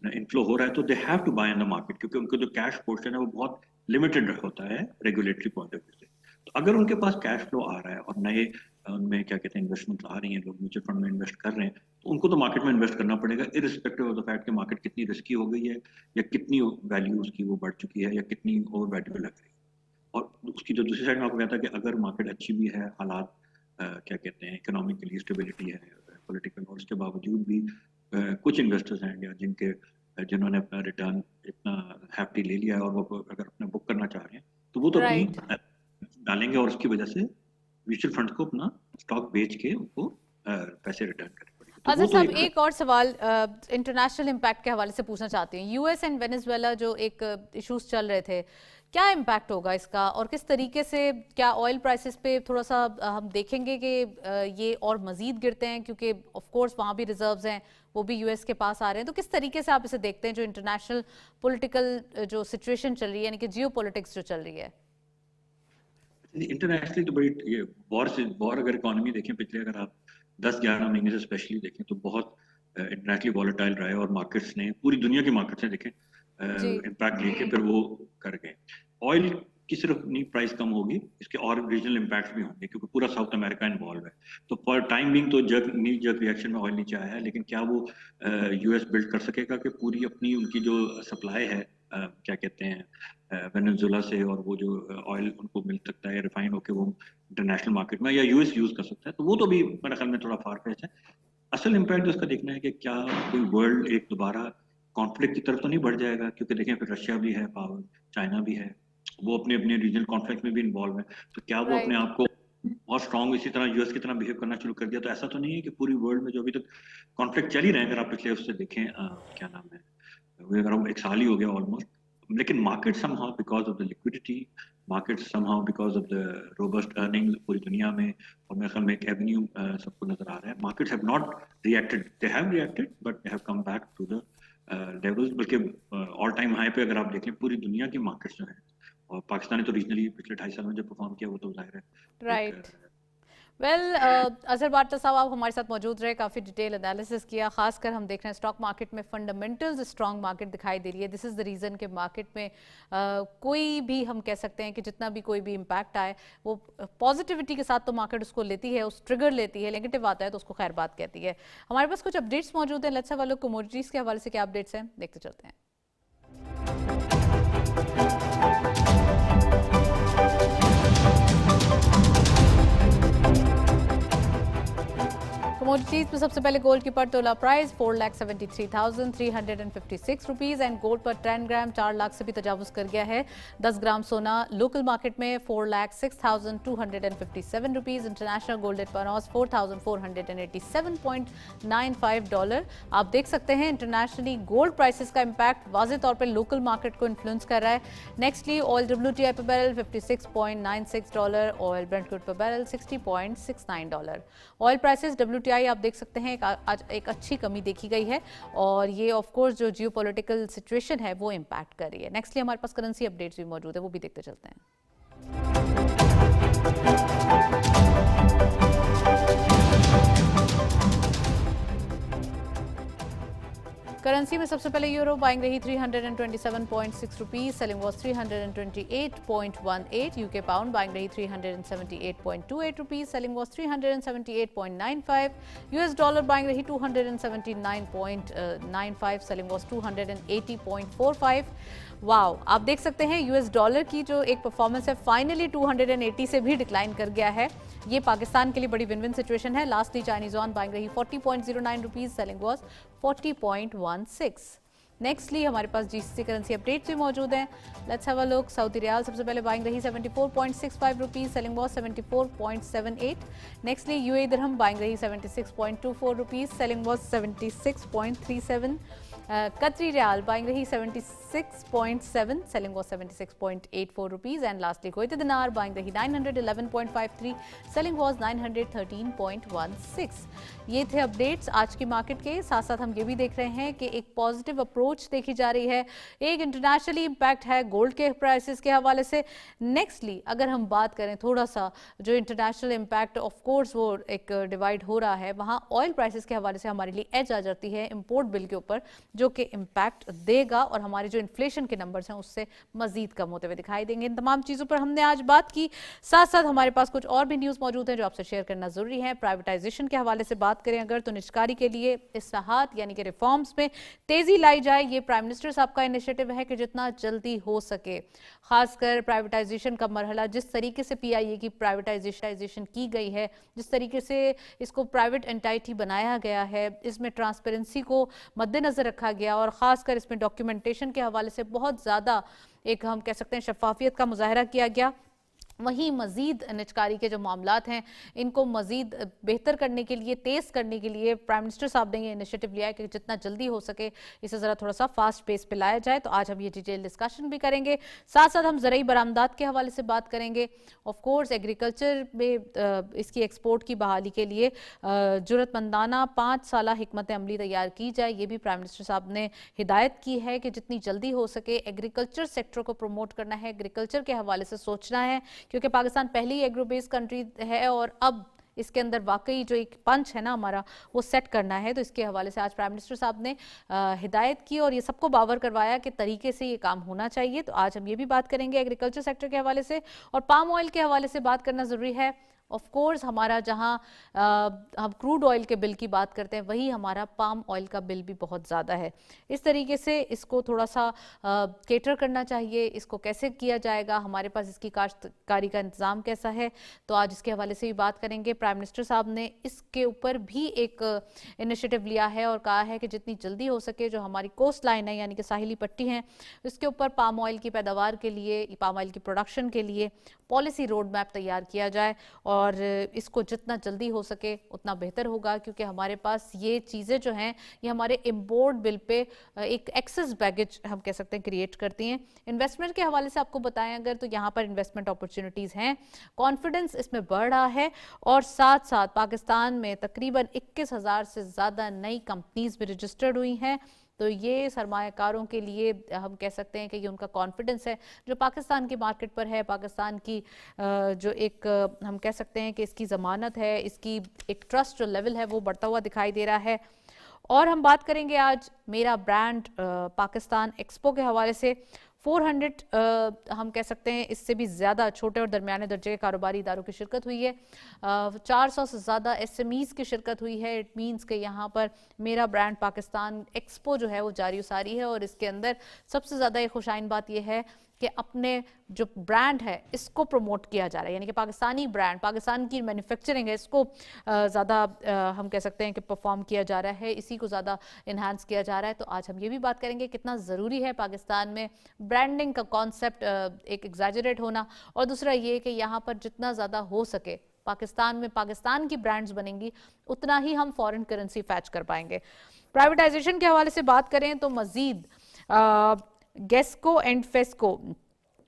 S2: इनफ्लो हो रहा है तो they have to buy in the market, क्योंकि उनका जो कैश पोर्शन है वो बहुत लिमिटेड होता है रेगुलेटरी पॉइंट ऑफ व्यू से। तो अगर उनके पास कैश फ्लो आ रहा है और नए उनमें क्या कहते हैं इन्वेस्टमेंट आ रही हैं, लोग म्यूचुअल फंड में इन्वेस्ट कर रहे हैं, तो उनको तो मार्केट में इन्वेस्ट करना पड़ेगा इरिस्पेक्टिव ऑफ द फैक्ट कि मार्केट कितनी रिस्की हो गई है या कितनी वैल्यू उसकी वो बढ़ चुकी है या कितनी ओवर वैल्यूएबल लग रही है। और उसकी जो दूसरी साइड में आपको कहता है कि अगर मार्केट अच्छी भी है, हालात क्या कहते हैं इकोनॉमिकली स्टेबिलिटी है पॉलिटिकल, और उसके बावजूद भी कुछ इन्वेस्टर्स हैं या जिन्होंने अपना रिटर्न इतना हैप्पी ले लिया है और वो अगर अपना बुक करना चाह रहे हैं तो वो तो अपनी
S1: राइट
S2: डालेंगे और उसकी वजह से म्यूचुअल फंड को अपना स्टॉक बेच के उनको पैसे रिटर्न करने पड़ेंगे। तो
S1: अजहर
S2: वो तो
S1: साहब
S2: एक
S1: एक और सवाल इंटरनेशनल इम्पैक्ट के हवाले से पूछना चाहती हूँ। यूएस एंड वेनेजुएला जो एक इश्यूज चल रहे थे, क्या इम्पैक्ट होगा इसका और किस तरीके से, क्या ऑयल प्राइसेस पे थोड़ा सा हम देखेंगे कि ये और मजीद गिरते हैं, क्योंकि ऑफ कोर्स वहाँ भी रिजर्व्स हैं, वो भी यूएस के पास आ रहे हैं। तो किस तरीके से आप इसे देखते हैं जो इंटरनेशनल पॉलिटिकल जो सिचुएशन चल रही है, यानी कि जियो पॉलिटिक्स जो चल रही है?
S2: इंटरनेशनली तो बड़ी ये वॉर अगर इकोनॉमी देखें पिछले, अगर आप 10-11 महीने से स्पेशली देखें तो बहुत इंटरनेशनली वॉलेटाइल रहा है, और मार्केट्स ने, पूरी दुनिया की मार्केट्स ने देखें
S1: जी
S2: इम्पैक्ट लेके फिर वो कर गए। ऑयल की सिर्फ नहीं प्राइस कम होगी, इसके और रीजनल इम्पैक्ट्स भी होंगे क्योंकि पूरा साउथ अमेरिका इन्वॉल्व है। तो फॉर टाइम बिंग तो नी जर्क रिएक्शन में ऑयल नीचे आया है, लेकिन क्या वो यूएस बिल्ड कर सकेगा कि पूरी अपनी उनकी जो सप्लाई है क्या कहते हैं वेनेजुएला से, और वो जो ऑयल उनको मिल सकता है रिफाइन होकर वो इंटरनेशनल मार्केट में, या यूएस यूज कर सकता है, तो वो तो भी मेरे ख्याल में थोड़ा फार फेच है। असल इम्पैक्ट जो इसका देखना है कि क्या कोई वर्ल्ड एक दोबारा कॉन्फ्लिक्ट की तरफ तो नहीं बढ़ जाएगा, क्योंकि देखें फिर रशिया भी है पावर, चाइना भी है, वो अपने अपने रीजनल कॉन्फ्लिक्ट में भी इन्वॉल्व है। तो क्या वो अपने
S1: राइट
S2: आप को बहुत स्ट्रॉन्ग इसी तरह यूएस की तरह बिहेव करना शुरू कर दिया? तो ऐसा तो नहीं है कि पूरी वर्ल्ड में जो अभी तक कॉन्फ्लिक्ट चल ही रहे हैं, अगर आप पिछले उससे देखें क्या नाम है, वो अगर हम एक साल ही हो गया ऑलमोस्ट, लेकिन market somehow because of the liquidity, market somehow because of the robust earning पूरी दुनिया में, और मेरे ख्याल में एक एवेन्यू सबको नजर आ रहा है। Markets have not reacted, they have reacted but they have come back to the levels, बल्कि ऑल टाइम हाई पे अगर आप देखें पूरी दुनिया की मार्केट्स जो है, और पाकिस्तान ने तो रीजनली पिछले 2.5 साल में जो परफॉर्म किया वो तो जाहिर है
S1: राइट।
S2: एक
S1: वेल अजहर बाट्टा साहब आप हमारे साथ मौजूद रहे, काफ़ी डिटेल एनालिसिस किया। खासकर हम देख रहे हैं स्टॉक मार्केट में फंडामेंटल्स स्ट्रॉन्ग मार्केट दिखाई दे रही है। दिस इज़ द रीज़न कि मार्केट में कोई भी, हम कह सकते हैं कि जितना भी कोई भी इम्पैक्ट आए वो पॉजिटिविटी के साथ तो मार्केट उसको लेती है, उस ट्रिगर लेती है। नेगेटिव आता है तो उसको खैर बात कहती है। हमारे पास कुछ अपडेट्स मौजूद हैं, let's have a look commodities के हवाले से क्या अपडेट्स हैं, देखते चलते हैं। कमोडिटीज में सबसे पहले गोल्ड की पर तोला प्राइस 4,73,356 रुपीज़ एंड गोल्ड पर 10 ग्राम 4 लाख से भी तजावुज़ कर गया है। 10 ग्राम सोना लोकल मार्केट में 4,06,257 रुपीज़। इंटरनेशनल गोल्ड रेट पर ऑस 4,487.95 डॉलर। आप देख सकते हैं इंटरनेशनली गोल्ड प्राइसेस का इम्पैक्ट वाज़ेह तौर पर लोकल मार्केट को इन्फ्लुएंस कर रहा है। नेक्स्टली ऑयल WTI पर barrel 56.96 dollar, oil brent crude पर barrel 60.69 dollar. Oil prices WTI आप देख सकते हैं आज एक अच्छी कमी देखी गई है, और ये ऑफ कोर्स जो जियोपॉलिटिकल सिचुएशन है वो इम्पैक्ट कर रही है। नेक्स्टली हमारे पास करेंसी अपडेट्स भी मौजूद है, वो भी देखते चलते हैं। करेंसी में सबसे पहले यूरो बाइंग रही 327.6 rupees, selling was 328.18। UK pound buying रही 378.28 rupees, selling was 378.95। US dollar buying रही 279.95, सेलिंग वॉज 280.45। वाओ, आप देख सकते हैं यूएस डॉलर की जो एक परफॉर्मेंस है फाइनली 280 से भी डिक्लाइन कर गया है। ये पाकिस्तान के लिए बड़ी विन विन सिचुएशन है। लास्टली चाइनीज युआन बाइंग रही 40.09 रुपीज, सेलिंग वॉज 40.16। नेक्स्टली हमारे पास जीसीसी करेंसी अपडेट्स भी मौजूद हैं, let's have a look. Saudi riyal सबसे पहले बाइंग रही 74.65 rupees, selling was 74.78। Nextly UAE dirham buying रही 76.24 रुपीज, सेलिंग वॉज 76.37। कतरी रियाल बाइंग रही 76.7, selling was 76.84 rupees and lastly Kuwaiti दिनार बाइंग रही 911.53, सेलिंग वॉज 913.16। ये थे अपडेट्स आज की मार्केट के। साथ साथ हम ये भी देख रहे हैं कि एक पॉजिटिव अप्रोच देखी जा रही है, एक इंटरनेशनली इम्पैक्ट है गोल्ड के प्राइसेस के हवाले से। नेक्स्टली अगर हम बात करें थोड़ा सा जो इंटरनेशनल इम्पैक्ट ऑफ कोर्स वो एक डिवाइड हो रहा है, वहाँ ऑयल प्राइसेस के हवाले से हमारे लिए एज आ जाती है इम्पोर्ट बिल के ऊपर, जो कि इम्पैक्ट देगा और हमारे जो इन्फ्लेशन के नंबर्स हैं उससे मजीद कम होते हुए दिखाई देंगे। इन तमाम चीज़ों पर हमने आज बात की। साथ साथ हमारे पास कुछ और भी न्यूज़ मौजूद हैं जो आपसे शेयर करना जरूरी है। प्राइवेटाइजेशन के हवाले से बात करें अगर, तो निजकारी के लिए इस्लाहात यानी कि रिफॉर्म्स में तेजी लाई जाए, ये प्राइम मिनिस्टर साहब का इनिशिएटिव है कि जितना जल्दी हो सके, खासकर प्राइवेटाइजेशन का मरहला जिस तरीके से PIA की प्राइवेटाइजेशन की गई है, जिस तरीके से इसको प्राइवेट एंटाइटी बनाया गया है, इसमें ट्रांसपेरेंसी को मद्देनजर रखा गया और ख़ासकर इसमें डॉक्यूमेंटेशन के हवाले से बहुत ज़्यादा एक हम कह सकते हैं शफाफियत का मुजाहरा किया गया। वहीं मजीद निजकारी के जो मामलात हैं इनको मजीद बेहतर करने के लिए, तेज़ करने के लिए प्राइम मिनिस्टर साहब ने ये इनिशिएटिव लिया है कि जितना जल्दी हो सके इसे ज़रा थोड़ा सा फास्ट पेस पे लाया जाए। तो आज हम ये डिटेल डिस्कशन भी करेंगे, साथ साथ हम ज़रूरी बरामदात के हवाले से बात करेंगे। ऑफ कोर्स एग्रीकल्चर में इसकी एक्सपोर्ट की बहाली के लिए ज़रूरतमंदाना 5 साला हिकमत अमली तैयार की जाए, ये भी प्राइम मिनिस्टर साहब ने हिदायत की है कि जितनी जल्दी हो सके एग्रीकल्चर सेक्टर को प्रमोट करना है, एग्रीकल्चर के हवाले से सोचना है, क्योंकि पाकिस्तान पहली एग्रो बेस्ड कंट्री है और अब इसके अंदर वाकई जो एक पंच है ना हमारा वो सेट करना है। तो इसके हवाले से आज प्राइम मिनिस्टर साहब ने हिदायत की और ये सबको बावर करवाया कि तरीके से ये काम होना चाहिए। तो आज हम ये भी बात करेंगे एग्रीकल्चर सेक्टर के हवाले से, और पाम ऑयल के हवाले से बात करना ज़रूरी है। ऑफ कोर्स हमारा जहां हम क्रूड ऑयल के बिल की बात करते हैं वही हमारा पाम ऑयल का बिल भी बहुत ज़्यादा है। इस तरीके से इसको थोड़ा सा केटर करना चाहिए, इसको कैसे किया जाएगा, हमारे पास इसकी काश्तकारी का इंतज़ाम कैसा है, तो आज इसके हवाले से भी बात करेंगे। प्राइम मिनिस्टर साहब ने इसके ऊपर भी एक इनिशिएटिव लिया है और कहा है कि जितनी जल्दी हो सके जो हमारी कोस्ट लाइन है यानी कि साहिली पट्टी हैं इसके ऊपर पाम ऑयल की पैदावार के लिए, पाम ऑयल की प्रोडक्शन के लिए पॉलिसी रोड मैप तैयार किया जाए और इसको जितना जल्दी हो सके उतना बेहतर होगा, क्योंकि हमारे पास ये चीज़ें जो हैं ये हमारे इम्पोर्ट बिल पे एक एक्सेस बैगेज हम कह सकते हैं क्रिएट करती हैं। इन्वेस्टमेंट के हवाले से आपको बताएं अगर तो यहाँ पर इन्वेस्टमेंट अपॉर्चुनिटीज़ हैं, कॉन्फिडेंस इसमें बढ़ रहा है और साथ साथ पाकिस्तान में तकरीबन 21,000 से ज़्यादा नई कंपनीज भी रजिस्टर्ड हुई हैं। तो ये सरमायाकारों के लिए हम कह सकते हैं कि ये उनका कॉन्फिडेंस है जो पाकिस्तान की मार्केट पर है, पाकिस्तान की जो एक हम कह सकते हैं कि इसकी ज़मानत है, इसकी एक ट्रस्ट जो लेवल है वो बढ़ता हुआ दिखाई दे रहा है। और हम बात करेंगे आज मेरा ब्रांड पाकिस्तान एक्सपो के हवाले से। 400 हम कह सकते हैं इससे भी ज़्यादा छोटे और दरमियाने दर्जे के कारोबारी इदारों की शिरकत हुई है, 400 से ज़्यादा SMEs की शिरकत हुई है। इट मीन्स कि यहाँ पर मेरा ब्रांड पाकिस्तान एक्सपो जो है वो जारी उसारी है और इसके अंदर सबसे ज़्यादा एक खुशाइन बात यह है कि अपने जो ब्रांड है इसको प्रमोट किया जा रहा है, यानी कि पाकिस्तानी ब्रांड, पाकिस्तान की मैन्युफैक्चरिंग है इसको ज़्यादा हम कह सकते हैं कि परफॉर्म किया जा रहा है, इसी को ज़्यादा इन्हांस किया जा रहा है। तो आज हम ये भी बात करेंगे कितना ज़रूरी है पाकिस्तान में ब्रांडिंग का कॉन्सेप्ट एक एग्जैजरेट होना, और दूसरा ये कि यहाँ पर जितना ज़्यादा हो सके पाकिस्तान में पाकिस्तान की ब्रांड्स बनेंगी उतना ही हम फॉरेन करेंसी फैच कर पाएंगे। प्राइवेटाइजेशन के हवाले से बात करें तो मज़ीद गेस्को एंड फेस्को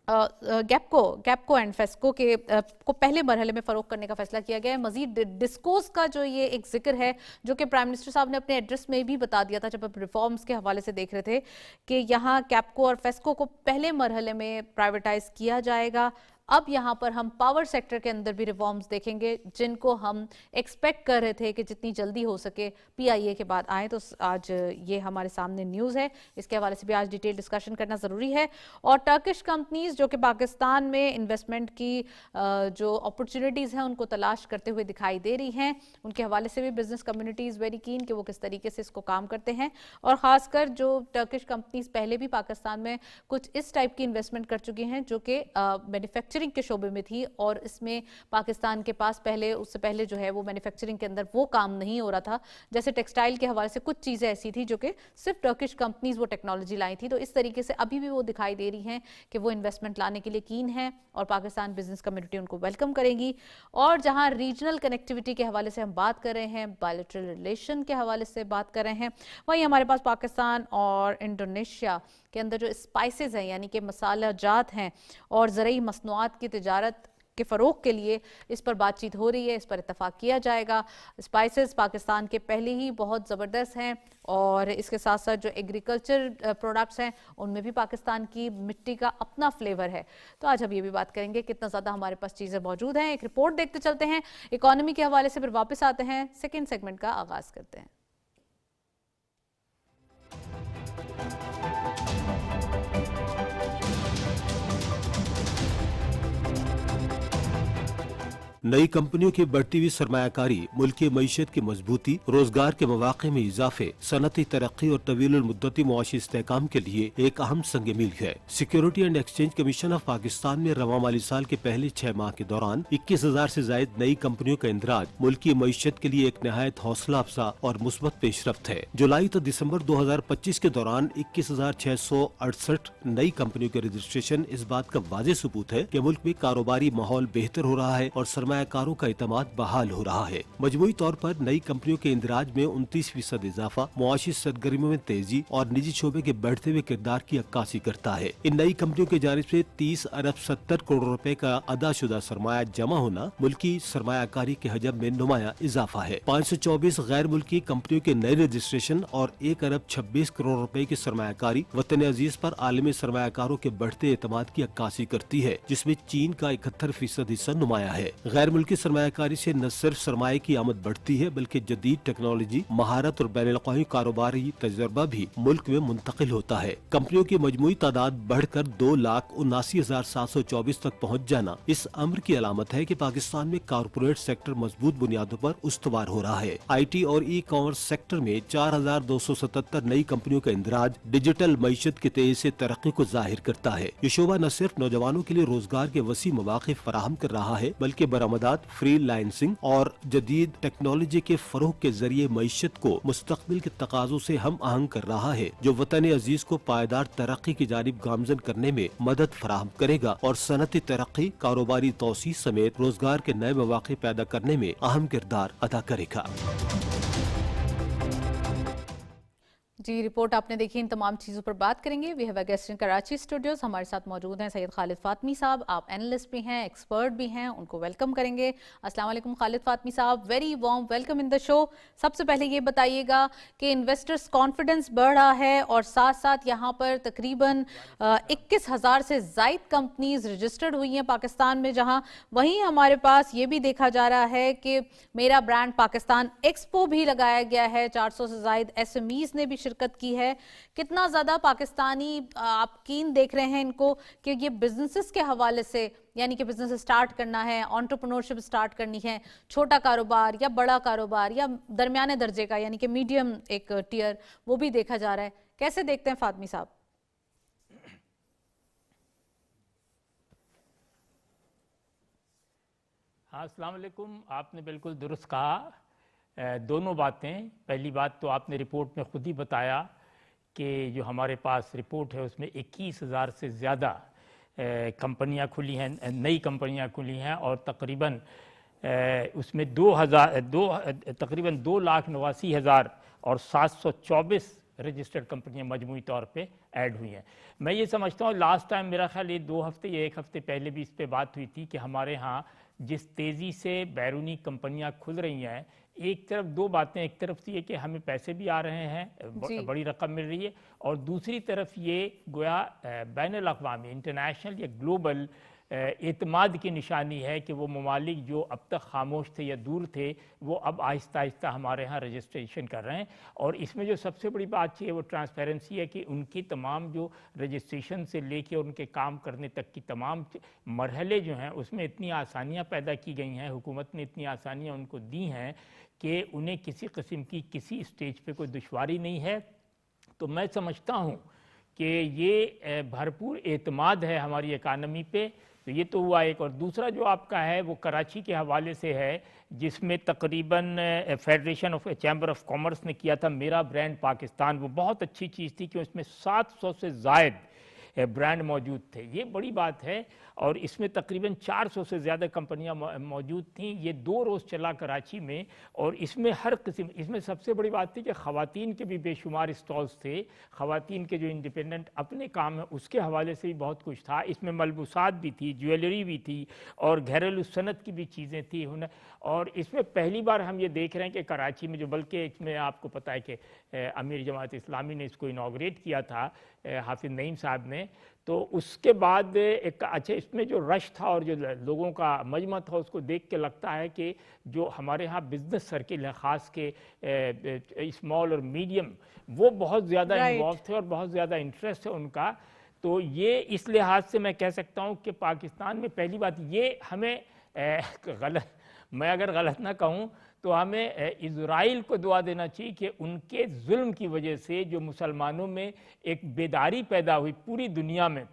S1: गैपको एंड फेस्को के को पहले मरहले में फ़रोग करने का फैसला किया गया है। मजीद डिस्कोस का जो ये एक जिक्र है जो कि प्राइम मिनिस्टर साहब ने अपने एड्रेस में भी बता दिया था जब आप रिफॉर्म्स के हवाले से देख रहे थे कि यहाँ कैपको और फेस्को को पहले मरहले में प्राइवेटाइज किया जाएगा। अब यहाँ पर हम पावर सेक्टर के अंदर भी रिफॉर्म्स देखेंगे जिनको हम एक्सपेक्ट कर रहे थे कि जितनी जल्दी हो सके PIA के बाद आए। तो आज ये हमारे सामने न्यूज़ है, इसके हवाले से भी आज डिटेल डिस्कशन करना ज़रूरी है। और टर्किश कंपनीज जो कि पाकिस्तान में इन्वेस्टमेंट की जो अपॉर्चुनिटीज़ हैं उनको तलाश करते हुए दिखाई दे रही हैं, उनके हवाले से भी बिजनेस कम्युनिटीज़ वेरी कीन कि वो किस तरीके से इसको काम करते हैं। और ख़ासकर जो टर्किश कंपनीज पहले भी पाकिस्तान में कुछ इस टाइप की इन्वेस्टमेंट कर चुकी हैं जो कि मैन्युफैक्चरिंग के शोबे में थी, और इसमें पाकिस्तान के पास उससे पहले जो है वो मैन्युफैक्चरिंग के अंदर वो काम नहीं हो रहा था। जैसे टेक्सटाइल के हवाले से कुछ चीज़ें ऐसी थी जो कि सिर्फ टर्किश कंपनीज वो टेक्नोलॉजी लाई थी। तो इस तरीके से अभी भी वो दिखाई दे रही हैं कि वो इन्वेस्टमेंट लाने के लिए कीन है और पाकिस्तान बिजनेस कम्युनिटी उनको वेलकम करेगी। और जहां रीजनल कनेक्टिविटी के हवाले से हम बात कर रहे हैं, बायलैटरल रिलेशन के हवाले से बात कर रहे हैं, वहीं हमारे पास पाकिस्तान और इंडोनेशिया के अंदर जो स्पाइसेस हैं यानी कि मसाला जात हैं और ज़रूरी मसनूआत की तिजारत के फ़रोग के लिए इस पर बातचीत हो रही है, इस पर इत्तफाक किया जाएगा। स्पाइसेस पाकिस्तान के पहले ही बहुत ज़बरदस्त हैं और इसके साथ साथ जो एग्रीकल्चर प्रोडक्ट्स हैं उनमें भी पाकिस्तान की मिट्टी का अपना फ्लेवर है। तो आज हम ये भी बात करेंगे कितना ज़्यादा हमारे पास चीज़ें मौजूद हैं। एक रिपोर्ट देखते चलते हैं, इकॉनमी के हवाले से फिर वापस आते हैं, सेकेंड सेगमेंट का आगाज़ करते हैं।
S5: नई कंपनियों की बढ़ती हुई सरमायाकारी मुल्की मईशत की मजबूती, रोजगार के मौके में इजाफे, सनती तरक्की और तवील मुद्दती मुआशी इस्तेहकाम के लिए एक अहम संग मील है। Security and exchange commission of Pakistan में रवा माली साल के पहले 6 माह के दौरान 21,000 से ज्यादा नई कंपनियों का इंदराज मुल्की मईशत के लिए एक निहायत हौसला अफजा और मुस्बत पेशरफ्त है। जुलाई तो दिसंबर 2025 के दौरान 21,668 नई कंपनियों के रजिस्ट्रेशन इस बात का वाज़ेह सबूत है कि मुल्क में कारोबारी माहौल बेहतर हो रहा है और सरमायाकारों का एतमाद बहाल हो रहा है। मजमूई तौर पर नई कंपनियों के इंदराज में 29% इजाफा मुआशी सरगर्मियों में तेजी और निजी शोबे के बढ़ते हुए किरदार की अक्कासी करता है। इन नई कंपनियों की जानिब से 30 अरब 70 करोड़ रुपए का अदाशुदा सरमाया जमा होना मुल्की सरमायाकारी के हजम में नुमाया इजाफा है। 524 गैर मुल्की कंपनियों के नए रजिस्ट्रेशन और 1 अरब 26 करोड़ रुपए की सरमायाकारी वतन अजीज पर आलमी सरमायाकारों के बढ़ते एतमाद की अक्कासी करती है, जिसमें चीन का 71% हिस्सा नुमाया है। गैर मुल्की सरमायाकारी से न सिर्फ सरमाए की आमद बढ़ती है बल्कि जदीद टेक्नोलॉजी, महारत और बैनुल-अक़वामी कारोबारी तजर्बा भी मुल्क में मुंतकिल होता है। कंपनियों की मजमूई तादाद बढ़कर 2,79,724 तक पहुँच जाना इस अम्र की अलामत है कि पाकिस्तान में कारपोरेट सेक्टर मजबूत बुनियादों पर उस्तवार हो रहा है। IT और ई-कॉमर्स सेक्टर में 4,277 नई कंपनियों का इंदराज डिजिटल मईशत की तेजी से तरक्की को जाहिर करता है। ये शोबा न सिर्फ नौजवानों के लिए रोजगार के वसी मौके फराहम कर रहा है बल्कि बरामदात, फ्रीलांसिंग और जदीद टेक्नोलॉजी के फरोग के जरिए मईशत को मुस्तकबिल के तकाजों से हम आहंग कर रहा है, जो वतन अजीज को पायदार तरक्की की जानिब गामजन करने में मदद फराहम करेगा और सनती तरक्की, कारोबारी तौसी समेत रोजगार के नए मौके पैदा करने में अहम किरदार अदा करेगा।
S1: जी, रिपोर्ट आपने देखी। इन तमाम चीज़ों पर बात करेंगे। We have a guest in Karachi studios. हमारे साथ मौजूद हैं सैयद खालिद फातमी साहब। आप एनालिस्ट भी हैं, एक्सपर्ट भी हैं, उनको वेलकम करेंगे। अस्सलाम वालेकुम खालिद फातमी साहब, very warm welcome in the show. सबसे पहले ये बताइएगा कि इन्वेस्टर्स कॉन्फिडेंस बढ़ रहा है और साथ साथ यहाँ पर तकरीबन 21,000 से ज़ायद कंपनीज रजिस्टर्ड हुई हैं पाकिस्तान में, जहाँ वहीं हमारे पास ये भी देखा जा रहा है कि मेरा ब्रांड पाकिस्तान एक्सपो भी लगाया गया है। 400 से ज़ायद SMEs ने भी शिरकत की है। कितना ज्यादा पाकिस्तानी आप कीन देख रहे हैं इनको कि ये बिजनेसेस के हवाले से, यानी कि बिजनेस स्टार्ट करना है, एंटरप्रेन्योरशिप स्टार्ट करनी है, छोटा कारोबार या बड़ा कारोबार या दरमियाने दर्जे का यानी कि मीडियम एक टियर, वो भी देखा जा रहा है। कैसे देखते हैं फातमी साहब?
S6: हाँ, अस्सलाम वालेकुम। आपने बिल्कुल दुरुस्त कहा। दोनों बातें। पहली बात तो आपने रिपोर्ट में खुद ही बताया कि जो हमारे पास रिपोर्ट है उसमें 21,000 से ज़्यादा कंपनियां खुली हैं, नई कंपनियां खुली हैं और तकरीबन उसमें तकरीबन 2,89,000 और 724 रजिस्टर्ड कंपनियां मजमूई तौर पे ऐड हुई हैं। मैं ये समझता हूँ लास्ट टाइम मेरा ख्याल ये 2 हफ्ते या 1 हफ्ते पहले भी इस पे बात हुई थी कि हमारे यहाँ जिस तेज़ी से बैरूनी कंपनियां खुल रही हैं, एक तरफ 2 बातें, एक तरफ ये कि हमें पैसे भी आ रहे हैं, बड़ी रकम मिल रही है, और दूसरी तरफ ये गोया बैनुल-अक़वामी, इंटरनेशनल या ग्लोबल एतमाद की निशानी है कि वो ममालिक जो अब तक खामोश थे या दूर थे, वो अब आहिस्ता आहिस्ता हमारे यहाँ रजिस्ट्रेशन कर रहे हैं। और इसमें जो सबसे बड़ी बात चाहिए वो ट्रांसपेरेंसी है कि उनकी तमाम जो रजिस्ट्रेशन से लेके उनके काम करने तक की तमाम मरहले जो हैं उसमें इतनी आसानियाँ पैदा की गई हैं, हुकूमत ने इतनी आसानियाँ उनको दी हैं कि उन्हें किसी किस्म की किसी स्टेज पे कोई दुश्वारी नहीं है। तो मैं समझता हूँ कि ये भरपूर एतमाद है हमारी इकानमी पे। तो ये तो हुआ एक। और दूसरा जो आपका है वो कराची के हवाले से है, जिसमें तकरीबन federation of chamber of commerce ने किया था मेरा ब्रांड पाकिस्तान। वो बहुत अच्छी चीज़ थी कि उसमें 700 से ज़ायद ब्रांड मौजूद थे। ये बड़ी बात है। और इसमें तकरीबन 400 से ज़्यादा कंपनियां मौजूद थीं। ये 2 रोज़ चला कराची में। और इसमें हर किस्म, इसमें सबसे बड़ी बात थी कि ख़वातीन के भी बेशुमार स्टॉल्स थे। ख़वातीन के जो इंडिपेंडेंट अपने काम है उसके हवाले से भी बहुत कुछ था। इसमें मलबूसात भी थी, ज्वेलरी भी थी और घरेलू सनत की भी चीज़ें थी। और इसमें पहली बार हम ये देख रहे हैं कि कराची में, जो बल्कि इसमें आपको पता है कि अमीर जमात इस्लामी ने इसको इनाग्रेट किया था, हाफिज़ नईम साहब ने, तो उसके बाद एक अच्छा इसमें जो रश था और जो लोगों का मजमा था उसको देख के लगता है कि जो हमारे यहाँ बिजनेस सर्किल है, ख़ास के स्मॉल और मीडियम, वो बहुत ज़्यादा इन्वॉल्व थे और बहुत ज़्यादा इंटरेस्ट है उनका। तो ये इस लिहाज से मैं कह सकता हूँ कि पाकिस्तान में पहली बात ये हमें गलत, मैं अगर गलत ना कहूँ तो हमें इज़राइल को दुआ देना चाहिए कि उनके जुल्म की वजह से जो मुसलमानों में एक बेदारी पैदा हुई पूरी दुनिया में,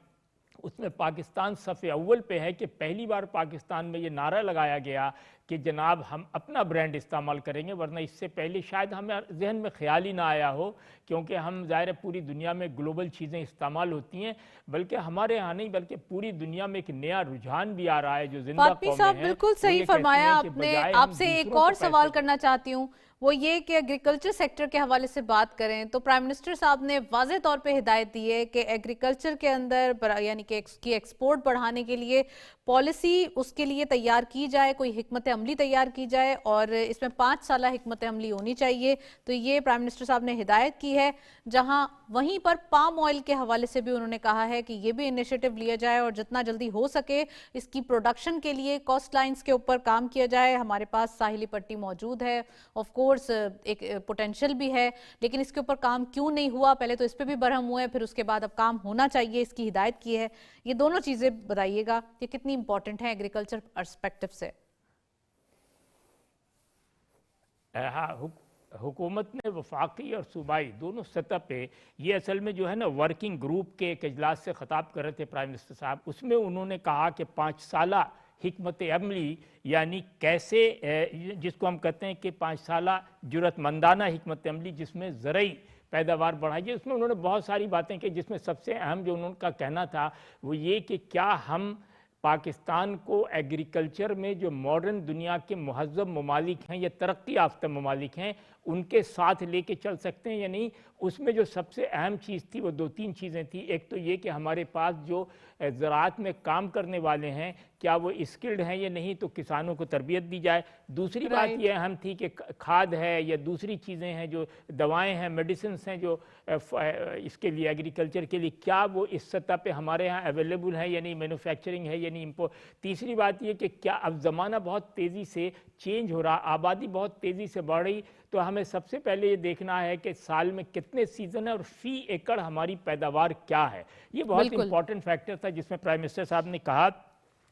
S6: उसमें पाकिस्तान सफ़े अव्वल पे है कि पहली बार पाकिस्तान में ये नारा लगाया गया कि जनाब हम अपना ब्रांड इस्तेमाल करेंगे, वरना इससे पहले शायद हमें जहन में ख्याल ही ना आया हो, क्योंकि हम ज़ाहिर है पूरी दुनिया में ग्लोबल चीज़ें इस्तेमाल होती हैं, बल्कि हमारे यहाँ नहीं बल्कि पूरी दुनिया में एक नया रुझान भी आ रहा है जो जिंदा
S1: फातमी
S6: कौमें
S1: साहब
S6: हैं,
S1: बिल्कुल
S6: वो
S1: सही
S6: ये कहती
S1: फरमाया
S6: हैं कि
S1: आपने।
S6: बजाय हम
S1: आपसे एक
S6: दूसरों
S1: और
S6: को
S1: सवाल
S6: पैसे
S1: करना चाहती हूँ, वो ये कि एग्रीकल्चर सेक्टर के हवाले से बात करें तो प्राइम मिनिस्टर साहब ने वाज़े तौर पे हिदायत दी है कि एग्रीकल्चर के अंदर यानी कि उसकी एक्सपोर्ट बढ़ाने के लिए पॉलिसी उसके लिए तैयार की जाए, कोई हिकमत अमली तैयार की जाए और इसमें 5 साल हिकमत अमली होनी चाहिए। तो ये प्राइम मिनिस्टर साहब ने हिदायत की है। जहां वहीं पर पाम ऑयल के हवाले से भी उन्होंने कहा है कि ये भी इनिशिएटिव लिया जाए और जितना जल्दी हो सके इसकी प्रोडक्शन के लिए कॉस्ट लाइंस के ऊपर काम किया जाए। हमारे पास साहिली पट्टी मौजूद है, ऑफ कोर्स एक पोटेंशियल भी है, लेकिन इसके ऊपर काम क्यों नहीं हुआ? पहले तो इस पे भी बरहम हुए, फिर उसके बाद अब काम होना चाहिए, इसकी हिदायत की है। ये दोनों चीजें बताइएगा कि कितनी इंपॉर्टेंट है एग्रीकल्चर पर्सपेक्टिव से।
S6: हाँ, हुकूमत ने वफाकी और सूबाई दोनों सतह पे ये असल में जो है ना वर्किंग ग्रुप के एक इजलास से ख़ताब कर रहे थे प्राइम मिनिस्टर साहब, उसमें उन्होंने कहा कि 5 साला हिकमत अमली यानी कैसे जिसको हम कहते हैं कि 5 साला जुरतमंदाना हिकमत अमली जिसमें ज़रई पैदावार बढ़ाई, उसमें उन्होंने बहुत सारी बातें की, जिसमें सबसे अहम जो उनका कहना था वो ये कि क्या हम पाकिस्तान को एग्रीकल्चर में जो मॉडर्न दुनिया के महज़्ज़ब ममालिक हैं या तरक्की याफ्ता ममालिक हैं उनके साथ लेके चल सकते हैं या नहीं। उसमें जो सबसे अहम चीज़ थी वो 2-3 चीज़ें थी। एक तो ये कि हमारे पास जो ज़राअत में काम करने वाले हैं क्या वो स्किल्ड हैं या नहीं, तो किसानों को तरबियत दी जाए। दूसरी बात ये अहम थी कि खाद है या दूसरी चीज़ें हैं जो दवाएं हैं, मेडिसिन हैं जो इसके लिए एग्रीकल्चर के लिए क्या वो इस सतह पे हमारे यहाँ अवेलेबल है या नहीं, मैन्युफैक्चरिंग है या नहीं, इम्पोर्ट। तीसरी बात ये कि क्या अब ज़माना बहुत तेज़ी से चेंज हो रहा, आबादी बहुत तेज़ी से बढ़ रही, तो हमें सबसे पहले ये देखना है कि साल में कितने सीज़न है और फी एकड़ हमारी पैदावार क्या है। ये बहुत इंपॉर्टेंट फैक्टर था जिसमें प्राइम मिनिस्टर साहब ने कहा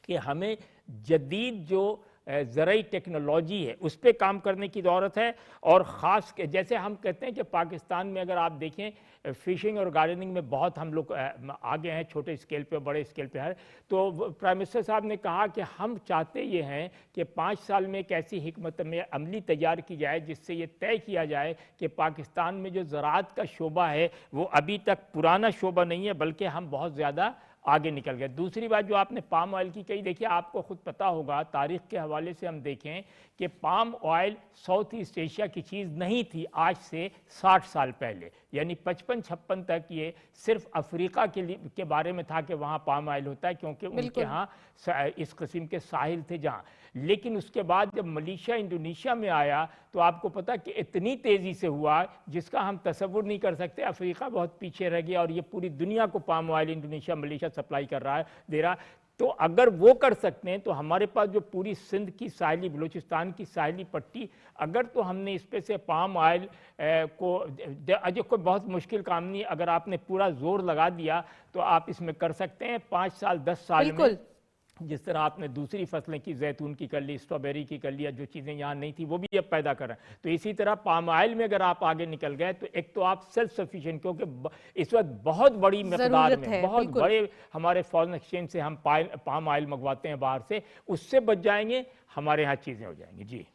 S6: कि हमें जदीद जो ज़राई टेक्नोलॉजी है उस पर काम करने की ज़रूरत है। और ख़ास जैसे हम कहते हैं कि पाकिस्तान में अगर आप देखें फ़िशिंग और गार्डनिंग में बहुत हम लोग आगे हैं, छोटे स्केल पे बड़े स्केल पे है। तो प्राइम मिनिस्टर साहब ने कहा कि हम चाहते ये हैं कि 5 साल में एक ऐसी हिकमत में अमली तैयार की जाए जिससे ये तय किया जाए कि पाकिस्तान में जो ज़राअत का शोबा है वो अभी तक पुराना शोबा नहीं है बल्कि हम बहुत ज़्यादा आगे निकल गए। दूसरी बात जो आपने पाम ऑयल की कही, देखिए आपको खुद पता होगा तारीख़ के हवाले से हम देखें कि palm oil south east Asia की चीज़ नहीं थी आज से 60 साल पहले, यानी 55-56 तक ये सिर्फ अफ्रीका के बारे में था कि वहाँ पाम ऑयल होता है क्योंकि उनके यहाँ इस किस्म के साहिल थे जहाँ। लेकिन उसके बाद जब मलेशिया इंडोनेशिया में आया तो आपको पता कि इतनी तेज़ी से हुआ जिसका हम तसव्वुर नहीं कर सकते। अफ्रीका बहुत पीछे रह गया और ये पूरी दुनिया को palm oil Indonesia Malaysia supply कर रहा है, दे रहा। तो अगर वो कर सकते हैं तो हमारे पास जो पूरी सिंध की साहिली, बलूचिस्तान की साहिली पट्टी, अगर तो हमने इस पे से पाम ऑयल को अजय कोई बहुत मुश्किल काम नहीं, अगर आपने पूरा जोर लगा दिया तो आप इसमें कर सकते हैं 5 साल 10 साल में। जिस तरह आपने दूसरी फसलें की, जैतून की कर ली, स्ट्रॉबेरी की कर लिया, जो चीज़ें यहाँ नहीं थी वो भी अब पैदा कर रहे हैं। तो इसी तरह पाम ऑयल में अगर आप आगे निकल गए तो एक तो आप सेल्फ सफिशिएंट, क्योंकि इस वक्त बहुत बड़ी मकदार में बहुत बड़े हमारे फॉरेन एक्सचेंज से हम पाम ऑयल मंगवाते हैं बाहर से, उससे बच जाएंगे, हमारे यहाँ चीज़ें हो जाएंगी। जी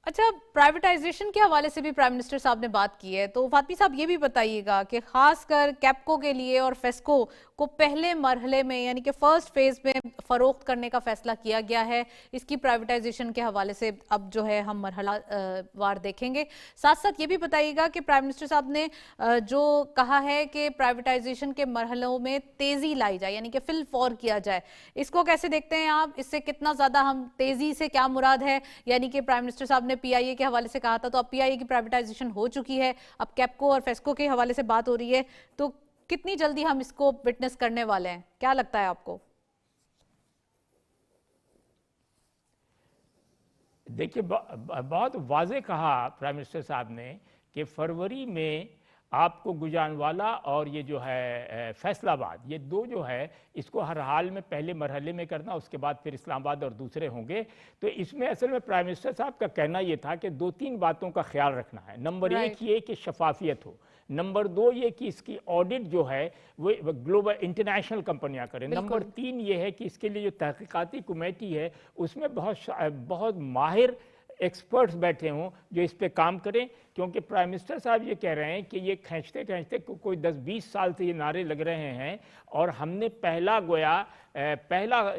S1: अच्छा, प्राइवेटाइजेशन के हवाले से भी प्राइम मिनिस्टर साहब ने बात की है, तो फातमी साहब ये भी बताइएगा कि खासकर कैप्को के लिए और फेस्को को पहले मरहले में यानी कि फर्स्ट फेज में फरोख्त करने का फैसला किया गया है। इसकी प्राइवेटाइजेशन के हवाले से अब जो है हम मरहला वार देखेंगे। साथ साथ ये भी बताइएगा कि प्राइम मिनिस्टर साहब ने जो कहा है कि प्राइवेटाइजेशन के मरहलों में तेजी लाई जाए यानी कि फिल फॉर किया जाए, इसको कैसे देखते हैं आप? इससे कितना ज्यादा हम तेजी से क्या मुराद है? यानी कि प्राइम मिनिस्टर साहब ने पीआईए के हवाले से कहा था, तो अब पीआईए की प्राइवेटाइजेशन हो चुकी है, अब कैप्को और फेस्को के हवाले से बात हो रही है, तो कितनी जल्दी हम इसको विटनेस करने वाले हैं, क्या लगता है आपको? देखिए
S6: बहुत वाज़े कहा प्राइम मिनिस्टर साहब ने कि फरवरी में आपको गुजरानवाला और ये जो है फैसलाबाद, ये दो जो है इसको हर हाल में पहले मरहले में करना, उसके बाद फिर इस्लामाबाद और दूसरे होंगे। तो इसमें असल में प्राइम मिनिस्टर साहब का कहना ये था कि 2-3 बातों का ख्याल रखना है। नंबर 1 ये कि शफाफियत हो, नंबर 2 ये कि इसकी ऑडिट जो है वो ग्लोबल इंटरनेशनल कंपनियां करें, नंबर 3 ये है कि इसके लिए जो तहकीकाती कमेटी है उसमें बहुत माहिर एक्सपर्ट्स बैठे हों जो इस पे काम करें। क्योंकि प्राइम मिनिस्टर साहब ये कह रहे हैं कि ये खींचते खींचते कोई 10-20 साल से ये नारे लग रहे हैं और हमने पहला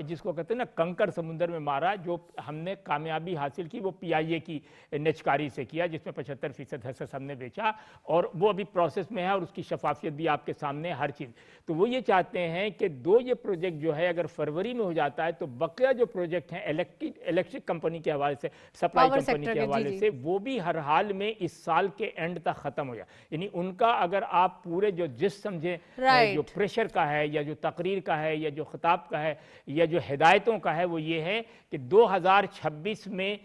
S6: जिसको कहते हैं ना कंकर समुंदर में मारा, जो हमने कामयाबी हासिल की वो PIA की निचकारी से किया, जिसमें 75% हिस्सा हमने बेचा और वो अभी प्रोसेस में है और उसकी शफाफियत भी आपके सामने है, हर चीज़। तो वो ये चाहते हैं कि ये प्रोजेक्ट जो है अगर फरवरी में हो जाता है तो बकिया जो प्रोजेक्ट हैं इलेक्ट्रिक कंपनी के हवाले से, सप्लाई कंपनी के हवाले से, वो भी हर हाल में इस साल के एंड तक खत्म हो जाए। यानी उनका अगर आप पूरे जिस समझे जो प्रेशर का है या जो तकरीर का है या जो खिताब का है या जो हिदायतों का है, वो ये है कि 2026 में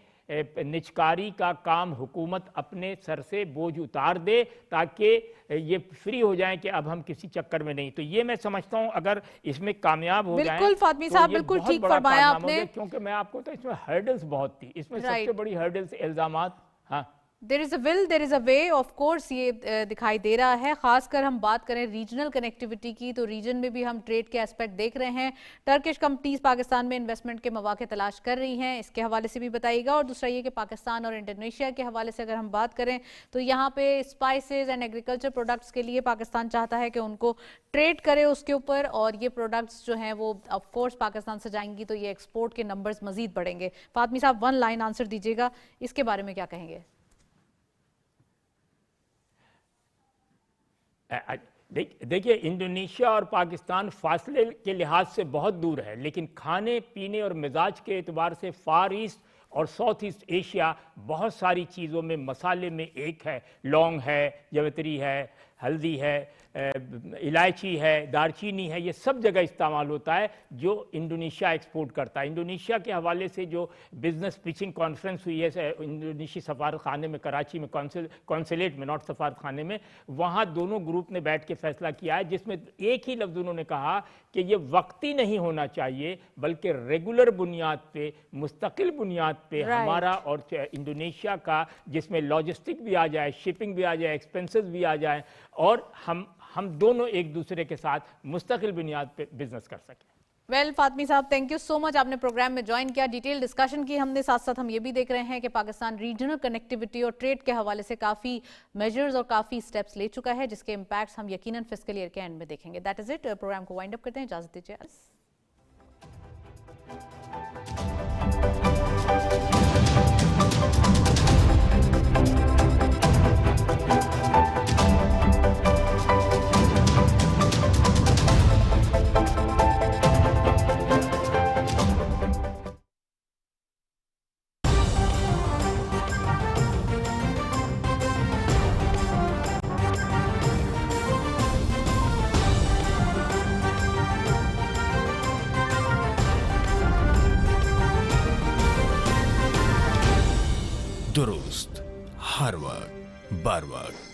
S6: निचकारी का काम हुकूमत अपने सर से बोझ उतार दे ताकि ये फ्री हो जाए कि अब हम किसी चक्कर में नहीं। तो ये मैं समझता हूँ अगर इसमें कामयाब हो जाए,
S1: बिल्कुल फातमी साहब, बिल्कुल ठीक फरमाया आपने।
S6: क्योंकि मैं आपको तो इसमें हर्डल्स बहुत थी, इसमें सबसे बड़ी हर्डल्स इल्जामात। हाँ,
S1: there is a will, there is a way, of course ये दिखाई दे रहा है। खासकर हम बात करें रीजनल कनेक्टिविटी की, तो रीजन में भी हम ट्रेड के एस्पेक्ट देख रहे हैं। टर्किश कंपनीज पाकिस्तान में इन्वेस्टमेंट के मौके तलाश कर रही हैं, इसके हवाले से भी बताइएगा। और दूसरा ये कि पाकिस्तान और इंडोनेशिया के हवाले से अगर हम बात करें तो यहाँ पे स्पाइसेस एंड एग्रीकल्चर प्रोडक्ट्स के लिए पाकिस्तान चाहता है कि उनको ट्रेड करे उसके ऊपर, और ये प्रोडक्ट्स जो हैं वो ऑफ कोर्स पाकिस्तान से जाएंगी तो ये एक्सपोर्ट के नंबर्स मजीद बढ़ेंगे। फातमी साहब 1 लाइन आंसर दीजिएगा, इसके बारे में क्या कहेंगे?
S6: देखिए, इंडोनेशिया और पाकिस्तान फासले के लिहाज से बहुत दूर है, लेकिन खाने पीने और मिजाज के एतबार से फार ईस्ट और साउथ ईस्ट एशिया बहुत सारी चीज़ों में, मसाले में एक है। लौंग है, जवित्री है, हल्दी है, इलायची है, दारचीनी है, ये सब जगह इस्तेमाल होता है जो इंडोनेशिया एक्सपोर्ट करता है। इंडोनेशिया के हवाले से जो बिजनेस पिचिंग कॉन्फ्रेंस हुई है इंडोनेशिया सफारत खाने में, कराची में, कौंसलेट में, नॉट सफारत खाने में, वहाँ दोनों ग्रुप ने बैठ के फैसला किया है जिसमें एक ही लफ्ज़ उन्होंने कहा कि ये वक्ती नहीं होना चाहिए बल्कि रेगुलर बुनियाद पे, मुस्तकिल बुनियाद पे हमारा और इंडोनेशिया का, जिसमें लॉजिस्टिक भी आ जाए, शिपिंग भी आ जाए, एक्सपेंसेस भी आ जाए और हम दोनों एक दूसरे के साथ मुस्तकिल बुनियाद पे बिजनेस कर सकें।
S1: वेल फातमी साहब, थैंक यू सो मच, आपने प्रोग्राम में ज्वाइन किया, डिटेल डिस्कशन की हमने। साथ साथ हम ये भी देख रहे हैं कि पाकिस्तान रीजनल कनेक्टिविटी और ट्रेड के हवाले से काफ़ी मेजर्स और काफ़ी स्टेप्स ले चुका है जिसके इम्पैक्ट्स हम यकीनन फिस्कल ईयर के एंड में देखेंगे। दैट इज इट, प्रोग्राम को वाइंड अप करते हैं, इजाजत दीजिए।
S4: दुरुस्त, हर वक्त, बर वक्त।